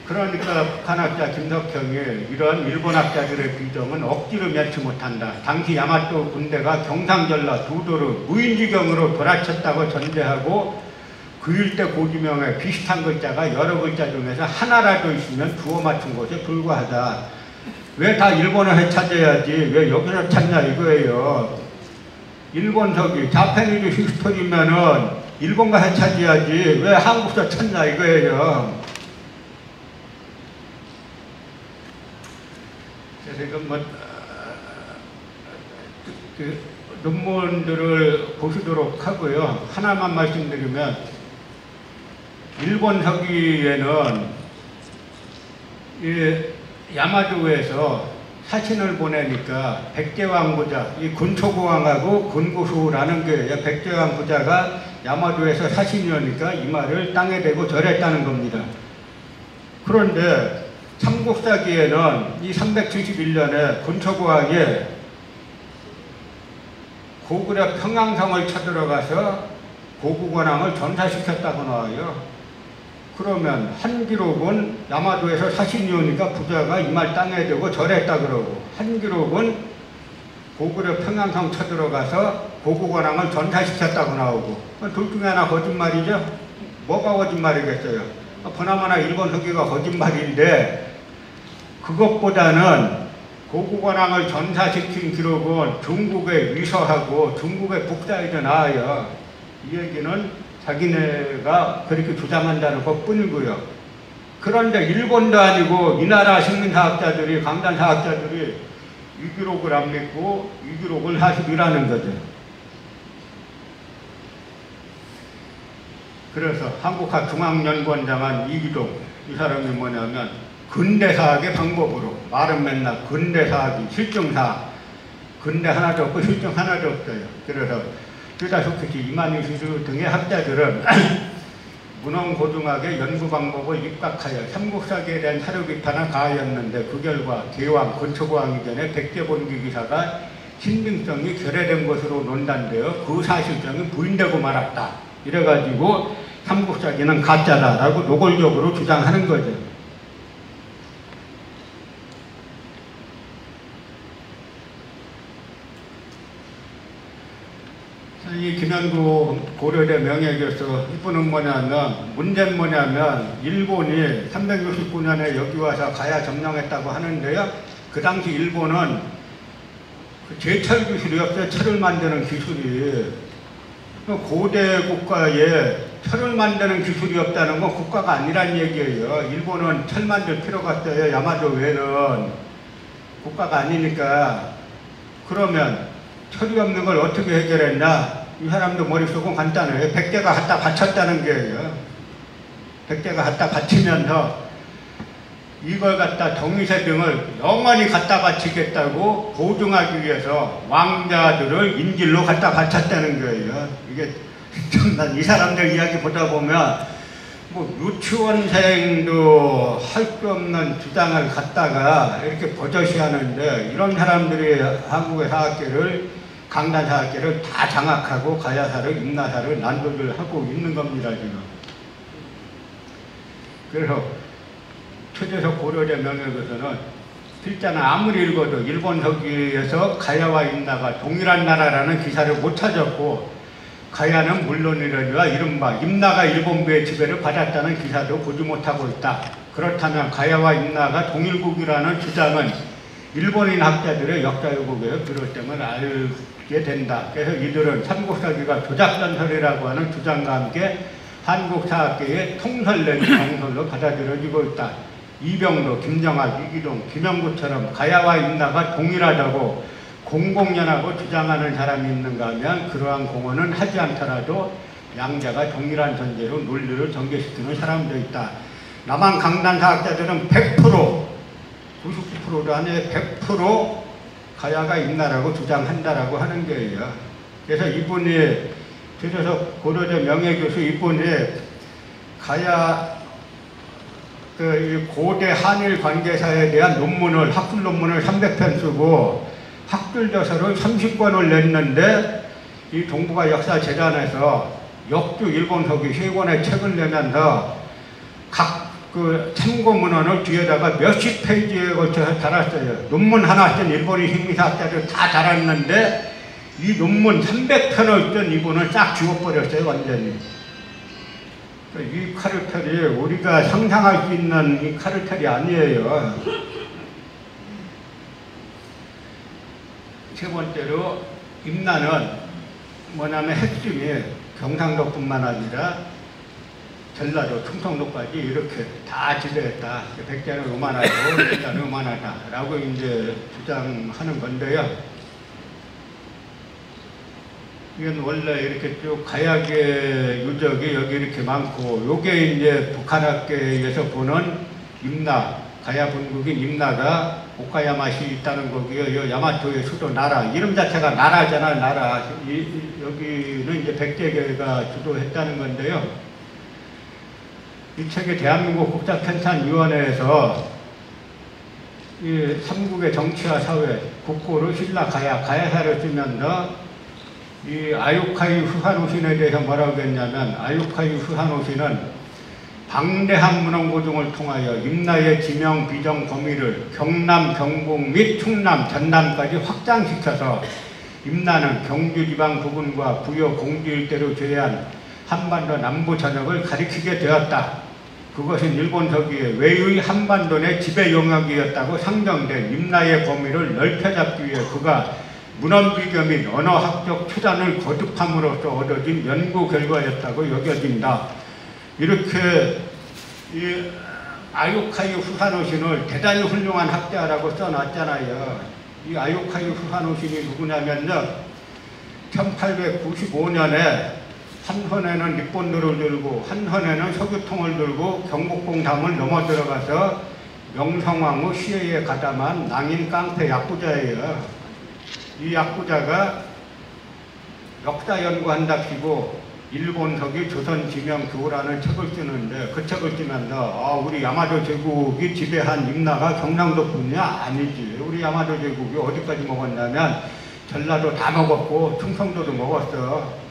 그러니까 북한학자 김덕형이 이런 일본학자들의 비정은 억지로 면치 못한다. 당시 야마토 군대가 경상전라 두도를 무인지경으로 돌아쳤다고 전제하고 그 일대 고지명에 비슷한 글자가 여러 글자 중에서 하나라도 있으면 주어 맞춘 것에 불과하다. 왜 다 일본어에 찾아야지 왜 여기서 찾냐 이거예요. 일본 서기 자패니즈 히스토리면은 일본가에 찾아야지 왜 한국서 찾냐 이거예요. 그래서 이건 뭐 그 논문들을 보시도록 하고요. 하나만 말씀드리면 일본 서기에는 이 야마도에서 사신을 보내니까 백제왕 부자, 이 군초고왕하고 군구수라는 게 백제왕 부자가 야마도에서 사신이 오니까 이 말을 땅에 대고 절했다는 겁니다. 그런데 삼국사기에는 이 371년에 군초고왕이 고구려 평양성을 쳐들어가서 고구관왕을 전사시켰다고 나와요. 그러면 한 기록은 야마도에서 사신이 오니까 부자가 이 말 땅에 대고 절했다 그러고, 한 기록은 고구려 평양성 쳐들어가서 고구관왕을 전사시켰다고 나오고, 둘 중에 하나 거짓말이죠? 뭐가 거짓말이겠어요? 보나마나 일본 후기가 거짓말인데, 그것보다는 고구관왕을 전사시킨 기록은 중국에 위서하고 중국에 북사에도 나와요. 이 얘기는 자기네가 그렇게 주장한다는 것뿐이고요. 그런데 일본도 아니고 이 나라 식민사학자들이, 강단사학자들이 이 기록을 안 믿고 이 기록을 사실이라는 거죠. 그래서 한국학중앙연구원장한 이기동, 이 사람이 뭐냐면 근대사학의 방법으로, 말은 맨날 근대사학이 실증사학, 근대 하나도 없고 실증 하나도 없어요. 그래서 유다쇼크지 이만희수 등의 학자들은 문헌고등학의 연구 방법을 입각하여 삼국사기에 대한 사료 비판을 가하였는데, 그 결과 개왕, 건초고왕 이전에 백제본기 기사가 신빙성이 결여된 것으로 논단되어 그 사실성이 부인되고 말았다. 이래가지고 삼국사기는 가짜다라고 노골적으로 주장하는 거죠. 이 김현구 고려대 명예교수, 이분은 뭐냐면, 문제는 뭐냐면 일본이 369년에 여기 와서 가야 점령했다고 하는데요. 그 당시 일본은 제철 기술이 없어요. 철을 만드는 기술이. 고대 국가에 철을 만드는 기술이 없다는 건 국가가 아니란 얘기예요. 일본은 철 만들 필요가 없어요. 야마도 외에는. 국가가 아니니까. 그러면 철이 없는 걸 어떻게 해결했나? 이 사람도 머릿속은 간단해요. 백제가 갖다 바쳤다는 거예요. 백제가 갖다 바치면서 이걸 갖다 동의세 등을 영원히 갖다 바치겠다고 보증하기 위해서 왕자들을 인질로 갖다 바쳤다는 거예요. 이게 난 이 사람들 이야기 보다 보면 뭐 유치원생도 할 수 없는 주장을 갖다가 이렇게 버젓이 하는데, 이런 사람들이 한국의 사학계를, 강단사학계를 다 장악하고 가야사를, 임나사를 난도를 하고 있는 겁니다, 지금. 그래서 최재석 고려대 명예교수는 필자는 아무리 읽어도 일본 서기에서 가야와 임나가 동일한 나라라는 기사를 못 찾았고, 가야는 물론이라니와 이른바 임나가 일본부의 지배를 받았다는 기사도 보지 못하고 있다. 그렇다면 가야와 임나가 동일국이라는 주장은 일본인 학자들의 역사 왜곡에 비롯됨을 알게 된다. 그래서 이들은 삼국사기가 조작전설이라고 하는 주장과 함께 한국사학계의 통설된 정설로 받아들여지고 있다. 이병로, 김정학, 이기동, 김영구처럼 가야와 임나가 동일하다고 공공연하고 주장하는 사람이 있는가 하면, 그러한 공언은 하지 않더라도 양자가 동일한 전제로 논리를 전개시키는 사람도 있다. 남한 강단사학자들은 100%, 99%도 아니에요. 100% 가야가 임나라고 주장한다라고 하는 거예요. 그래서 이분이, 그래서 고려대 명예교수 이분이 가야 그 고대 한일 관계사에 대한 논문을, 학술 논문을 300편 쓰고 학술저서를 30권을 냈는데, 이 동북아 역사재단에서 역주 일본 서기 3권의 책을 내면서 각 그 참고문헌을 뒤에다가 몇십 페이지에 걸쳐서 달았어요. 논문 하나 쓴 일본인 식민사학자들 다 달았는데, 이 논문 300편을 쓴 이분을 싹 지워버렸어요, 완전히. 이 카르텔이 우리가 상상할 수 있는 이 카르텔이 아니에요. 세 번째로, 임나는 뭐냐면 핵심이 경상도뿐만 아니라 전라도, 충청도까지 이렇게 다 지배했다. 백제는 오만하고 백제는 오만하다라고 이제 주장하는 건데요. 이건 원래 이렇게 쭉 가야계 유적이 여기 이렇게 많고, 요게 이제 북한학계에서 보는 임나, 가야 본국인 임나가 오카야마시 있다는 거고요. 야마토의 수도 나라. 이름 자체가 나라잖아요, 나라. 여기는 이제 백제계가 주도했다는 건데요. 이 책에 대한민국 국사편찬위원회에서 이 삼국의 정치와 사회, 국고를 신라 가야사를 쓰면서 이 아유카이 후하노신에 대해서 뭐라고 했냐면, 아유카이 후하노신은 방대한 문헌고증을 통하여 임나의 지명, 비정 범위를 경남, 경북 및 충남, 전남까지 확장시켜서 임나는 경주 지방 부근과 부여 공주 일대로 제외한 한반도 남부 전역을 가리키게 되었다. 그것은 일본 서기의 외의 한반도 내 지배 영역이었다고 상정된 임나의 범위를 넓혀잡기 위해 그가 문헌비교 및 언어학적 추단을 거듭함으로써 얻어진 연구 결과였다고 여겨진다. 이렇게 이 아유카이 후사노신을 대단히 훌륭한 학자라고 써놨잖아요. 이 아유카이 후사노신이 누구냐면요, 1895년에 한 손에는 일본도를 들고 한 손에는 석유통을 들고 경복궁담을 넘어 들어가서 명성황후 시해에 가담한 낭인 깡패 야쿠자예요. 이 야쿠자가 역사 연구한답시고 일본 서기 조선 지명 교라는 책을 쓰는데, 그 책을 쓰면서 우리 야마도 제국이 지배한 임나가 경상도뿐이야? 아니지. 우리 야마도 제국이 어디까지 먹었냐면 전라도 다 먹었고 충청도도 먹었어.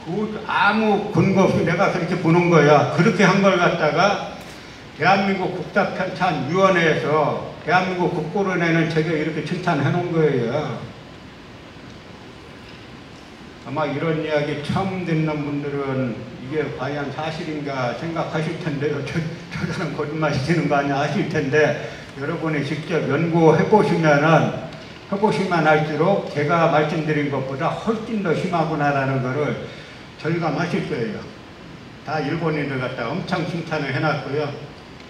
그 아무 근거 없이 내가 그렇게 보는 거야. 그렇게 한 걸 갖다가 대한민국 국사편찬위원회에서 대한민국 국고를 내는 책에 이렇게 칭찬해 놓은 거예요. 아마 이런 이야기 처음 듣는 분들은 이게 과연 사실인가 생각하실 텐데요. 저 사람 거짓말 시키는 거 아니야 하실 텐데, 여러분이 직접 연구해 보시면 알수록 제가 말씀드린 것보다 훨씬 더 심하구나라는 것을 절감하실 거예요. 다 일본인들 갖다 엄청 칭찬을 해놨고요.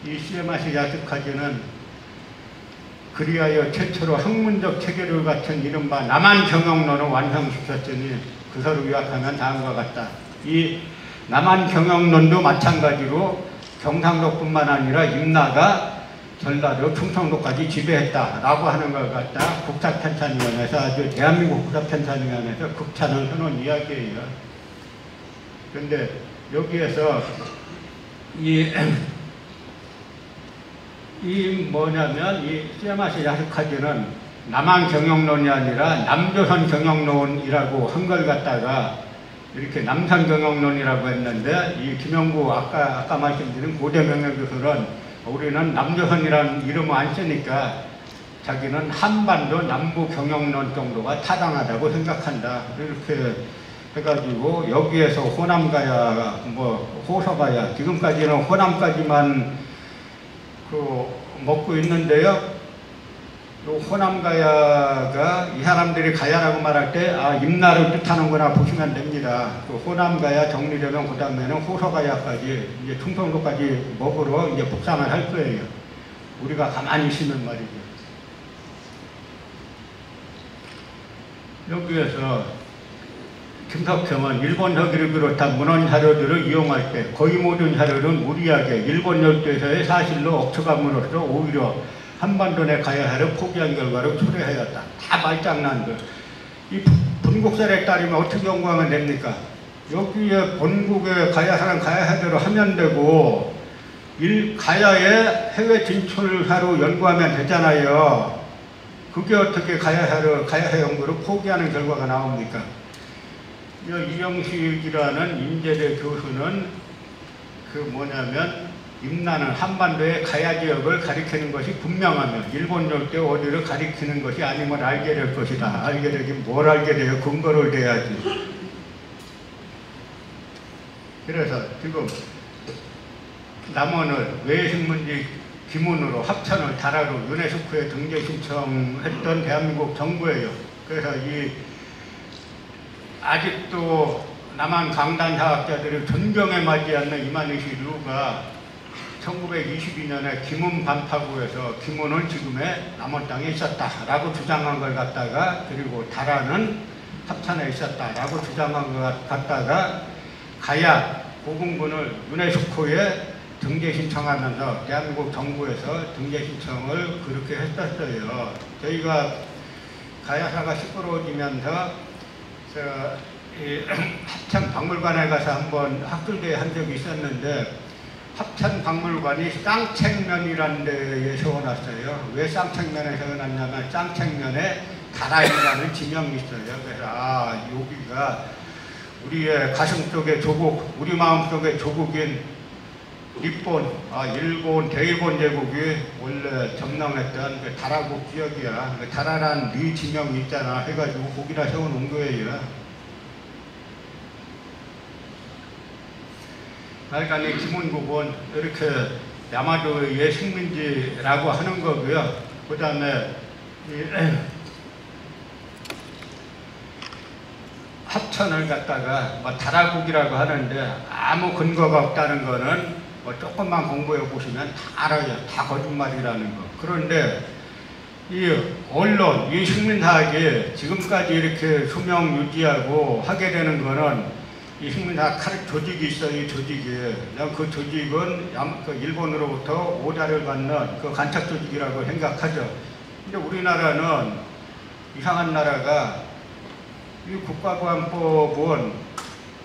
이 시에마시 야스카즈는 그리하여 최초로 학문적 체계를 갖춘 이른바 남한 경영론을 완성시켰으니 그서를 요약하면 다음과 같다. 이 남한 경영론도 마찬가지로 경상도뿐만 아니라 임나가 전라도 충청도까지 지배했다라고 하는 걸 갖다 국사편찬위원회에서, 아주 대한민국 국사편찬위원회에서 극찬을 해놓은 이야기예요. 그런데 여기에서 이 뭐냐면 이 시에마시 야스카즈는 남한 경영론이 아니라 남조선 경영론이라고 한 걸 갖다가 이렇게 남산 경영론이라고 했는데, 이 김영구 아까 말씀드린 고대 명예교수는 우리는 남조선이라는 이름을 안 쓰니까 자기는 한반도 남부 경영론 정도가 타당하다고 생각한다. 이렇게 해가지고 여기에서 호남가야, 호서가야, 지금까지는 호남까지만 먹고 있는데요. 호남가야가 이 사람들이 가야라고 말할 때 임나를 뜻하는구나 보시면 됩니다. 호남가야 정리되면 그 다음에는 호서가야까지 이제 충청도까지 먹으러 이제 북상을 할 거예요. 우리가 가만히 있으면 말이죠. 여기에서 김석평은 일본 서기를 비롯한 문헌 자료들을 이용할 때 거의 모든 자료는 무리하게 일본 열도에서의 사실로 억측함으로써 오히려 한반도 내 가야사를 포기한 결과로 초래하였다. 다 말장난들. 이 분국설에 따르면 어떻게 연구하면 됩니까? 여기에 본국의 가야사는 가야사대로 하면 되고, 가야에 해외 진출하러 연구하면 되잖아요. 그게 어떻게 가야사 연구를 포기하는 결과가 나옵니까? 이영식이라는 인제대 교수는 임나는 한반도의 가야 지역을 가리키는 것이 분명하면 일본 열대 어디를 가리키는 것이 아님을 알게 될 것이다. 알게 되긴 뭘 알게 돼요? 근거를 대야지. 그래서 지금 남원을 외신문지 기문으로 합천을 다라로 유네스코에 등재 신청했던 대한민국 정부예요. 그래서 아직도 남한 강단사학자들을 존경에 맞지 않는 이만희시 류가 1922년에 김운 반파구에서 김운은 지금의 남원 땅에 있었다라고 주장한 걸 갖다가, 그리고 다라는 합천에 있었다라고 주장한 걸 갖다가 가야 고궁분을 유네스코에 등재 신청하면서 대한민국 정부에서 등재 신청을 그렇게 했었어요. 저희가 가야사가 시끄러워지면서 이 합천박물관에 가서 한번 학술대회 한 적이 있었는데 합천박물관이 쌍책면이라는 데에 세워놨어요. 왜 쌍책면에 세워놨냐면 쌍책면에 다라이라는 지명이 있어요. 그래서 여기가 우리의 가슴 속의 조국, 우리 마음 속의 조국인 일본, 대일본 제국이 원래 점령했던 그 다라국 지역이야. 그 다라란 네 지명이 있잖아. 해가지고 거기다 세워놓은 거예요. 그러니까 이 김은국은 이렇게 야마도의 식민지라고 하는 거고요. 그 다음에 합천을 갖다가 다라국이라고 하는데 아무 근거가 없다는 거는 조금만 공부해 보시면 다 알아요. 다 거짓말이라는 거. 그런데 이 언론, 이 식민사학이 지금까지 이렇게 수명 유지하고 하게 되는 거는 이 식민사학 조직이 있어요. 이 조직이. 그 조직은 일본으로부터 오다를 받는 그 간첩 조직이라고 생각하죠. 근데 우리나라는 이상한 나라가 이 국가보안법은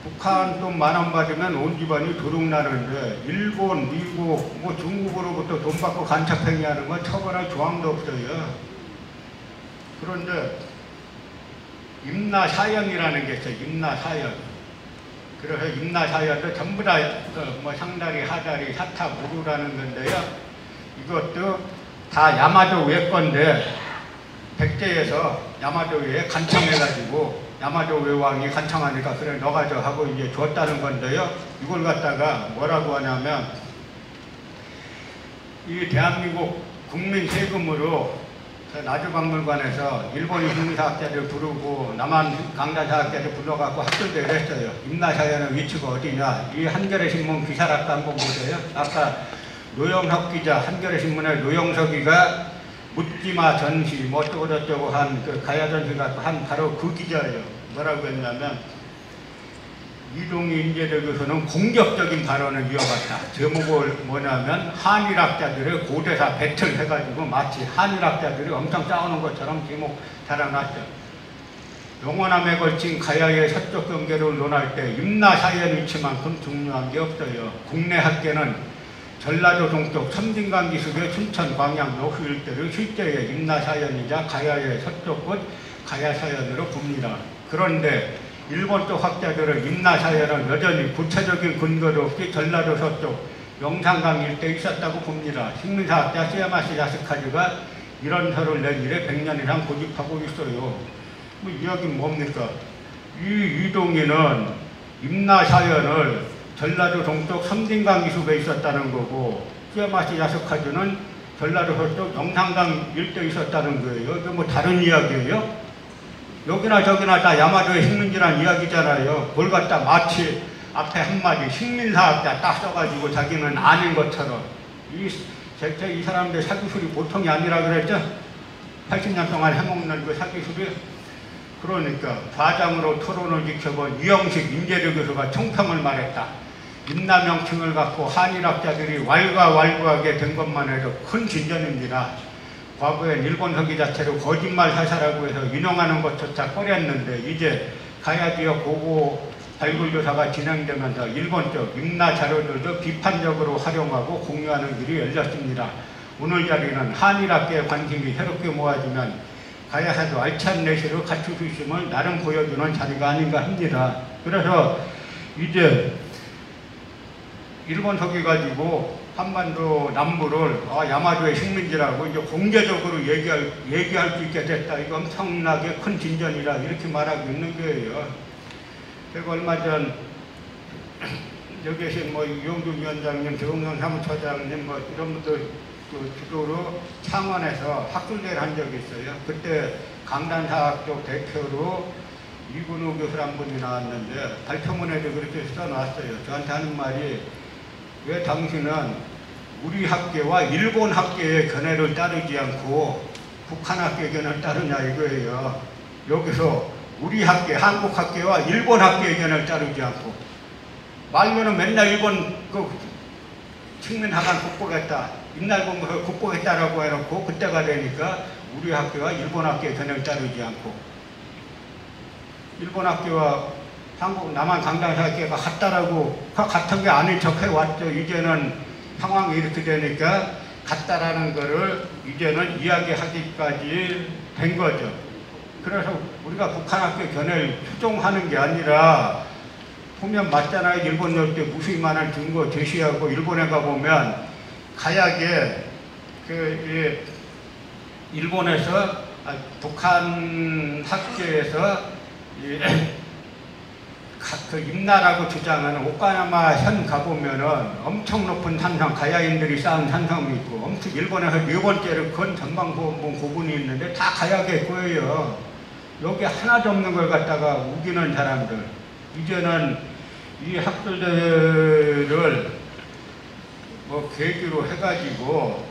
북한 돈 10,000원 받으면 온 집안이 도둑나는데 일본, 미국, 중국으로부터 돈 받고 간첩행위하는 건 처벌할 조항도 없어요. 그런데 임나사연이라는 게 있어요. 임나사연. 그래서 임나사연도 전부 다 상다리, 하다리, 사타, 무루라는 건데요. 이것도 다 야마도 외 건데 백제에서 야마도 외에 간청해가지고 야마도 외왕이 간청하니까 그래 너가 저 하고 이제 줬다는 건데요. 이걸 갖다가 뭐라고 하냐면 이 대한민국 국민 세금으로 나주박물관에서 일본 식민사학자들 부르고 남한 강단사학자들 불러갖고 학술대회를 했어요. 임나사연의 위치가 어디냐. 이 한겨레 신문 기사를 한번 보세요. 아까 노영석 기자, 한겨레 신문의 노영석이가 묻지마 전시 어쩌고저쩌고 한 그 가야전시가 한 바로 그 기자예요. 뭐라고 했냐면 이동희 인재대교수는 공격적인 발언을 이어갔다. 제목을 뭐냐면 한일학자들의 고대사 배틀 해가지고 마치 한일학자들이 엄청 싸우는 것처럼 제목 달아놨죠. 영원함에 걸친 가야의 서쪽 경계를 논할 때 임나사연 위치만큼 중요한 게 없어요. 국내 학계는 전라도 동쪽 섬진강 기슭의 춘천, 광양, 여수 일대를 실제의 임나사연이자 가야의 서쪽 끝 가야사연으로 봅니다. 그런데 일본 쪽 학자들은 임나사연은 여전히 구체적인 근거도 없이 전라도 서쪽 영산강 일대에 있었다고 봅니다. 식민사학자 시야마시 야스카즈가 이런 서를 낸 이래 100년 이상 고집하고 있어요. 이야기는 뭡니까? 이 이동희는 임나사연을 전라도 동쪽 섬진강 기슭에 있었다는 거고 시야마시 야스카즈는 전라도 서쪽 영산강 일대에 있었다는 거예요. 이게 다른 이야기예요? 여기나 저기나 다 야마도의 식민지란 이야기잖아요. 그걸 갖다 마치 앞에 한마디 식민사학자 딱 써가지고 자기는 아닌 것처럼 이 사람들 사기술이 보통이 아니라 그랬죠? 80년 동안 해먹는 그 사기술이. 그러니까 과장으로 토론을 지켜본 유영식 인재대 교수가 총평을 말했다. 임남명칭을 갖고 한일학자들이 왈가왈부하게 된 것만 해도 큰 진전입니다. 과거엔 일본 서기 자체로 거짓말 사사라고 해서 인용하는 것조차 꺼렸는데 이제 가야 지역 고고 발굴조사가 진행되면서 일본 쪽 임나 자료들도 비판적으로 활용하고 공유하는 길이 열렸습니다. 오늘 자리는 한일학계의 관심이 새롭게 모아지면 가야사도 알찬 내실을 갖출 수 있음을 나름 보여주는 자리가 아닌가 합니다. 그래서 이제 일본 서기 가지고 한반도 남부를 야마도의 식민지라고 이제 공개적으로 얘기할 수 있게 됐다. 이거 엄청나게 큰 진전이라 이렇게 말하고 있는 거예요. 제가 얼마 전 여기 계신 이용준 위원장님, 조영선 사무처장님 이런 분들 그 주도로 창원에서 학술대회를 한 적이 있어요. 그때 강단사학 쪽 대표로 이근우 교수란 분이 나왔는데 발표문에도 그렇게 써놨어요. 저한테 하는 말이 왜 당신은 우리 학계와 일본 학계의 견해를 따르지 않고 북한 학계의 견해를 따르냐 이거예요. 여기서 우리 학계, 한국 학계와 일본 학계의 견해를 따르지 않고 말로는 맨날 일본 식민하간 국보겠다, 임날본부서 국보겠다라고 해놓고 그때가 되니까 우리 학교와 일본 학교의 견해를 따르지 않고 일본 학교와 한국 남한 강당사학교가 같다라고 같은 게 아닌 척해 왔죠. 이제는 상황이 이렇게 되니까 같다라는 거를 이제는 이야기하기까지 된 거죠. 그래서 우리가 북한학교 견해를 수정하는 게 아니라 보면 맞잖아요. 일본 열 때 무수히만한 증거 제시하고 일본에 가보면 가야게 일본에서 북한 학교에서 그 임나라고 주장하는 오카야마 현 가보면은 엄청 높은 산성, 가야인들이 쌓은 산성이 있고 엄청 일본에서 4번째로 큰 전방보험 고분이 있는데 다 가야계 거예요. 여기 하나도 없는 걸 갖다가 우기는 사람들. 이제는 이 학교들을 뭐 계기로 해가지고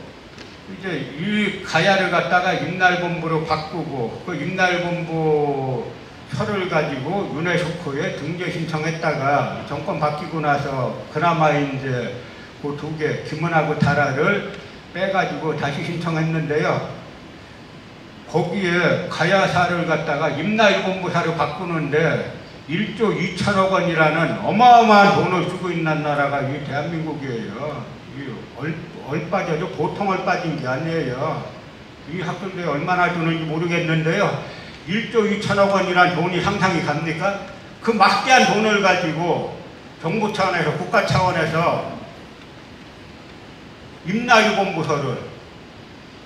이제 이 가야를 갖다가 임날본부로 바꾸고 그 임날본부 표를 가지고 유네스코에 등재 신청했다가 정권 바뀌고 나서 그나마 이제 그 2개 김은하고 다라를 빼가지고 다시 신청했는데요. 거기에 가야사를 갖다가 임날본부사로 바꾸는데 1조 2천억 원이라는 어마어마한 돈을 쓰고 있는 나라가 이 대한민국이에요. 얼빠져도 보통 얼빠진 게 아니에요. 이 학교들이 얼마나 주는지 모르겠는데요. 1조 2천억 원이라는 돈이 상상이 갑니까? 그 막대한 돈을 가지고 정부 차원에서 국가 차원에서 임나일본부서를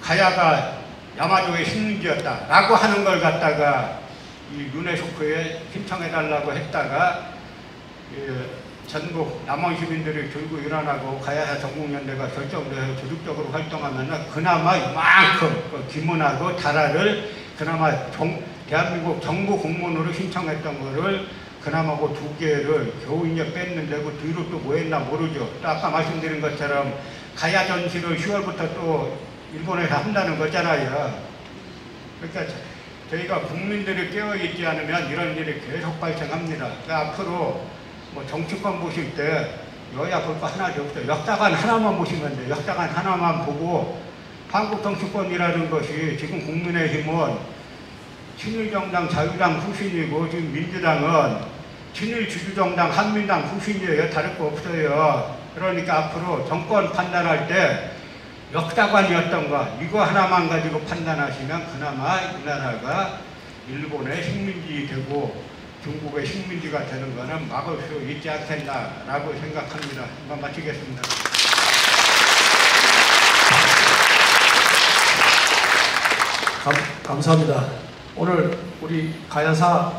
가야가 야마도의 식민지였다라고 하는 걸 갖다가 이 유네스코에 신청해달라고 했다가 전국 남원 시민들이 들고 일어나고 가야사 전국연대가 결정돼서 조직적으로 활동하면 그나마 이만큼 그 김은하고 다라를 그나마 대한민국 정부 공무원으로 신청했던 거를 그나마 그 2개를 겨우 이제 뺐는데 그 뒤로 또 뭐 했나 모르죠. 또 아까 말씀드린 것처럼 가야 전시를 10월부터 또 일본에서 한다는 거잖아요. 그러니까 저희가 국민들이 깨어있지 않으면 이런 일이 계속 발생합니다. 그러니까 앞으로 뭐 정치권 보실 때 여야 볼 거 하나도 없어요. 역사관 하나만 보시면 돼요. 역사관 하나만 보고 한국 정치권이라는 것이 지금 국민의힘은 친일정당 자유당 후신이고 지금 민주당은 친일주주정당 한민당 후신이에요. 다를 거 없어요. 그러니까 앞으로 정권 판단할 때 역사관이었던가 이거 하나만 가지고 판단하시면 그나마 이 나라가 일본의 식민지 되고 중국의 식민지가 되는 것은 막을 수 있지 않겠나라고 생각합니다. 한번 마치겠습니다. 감사합니다. 오늘 우리 가야사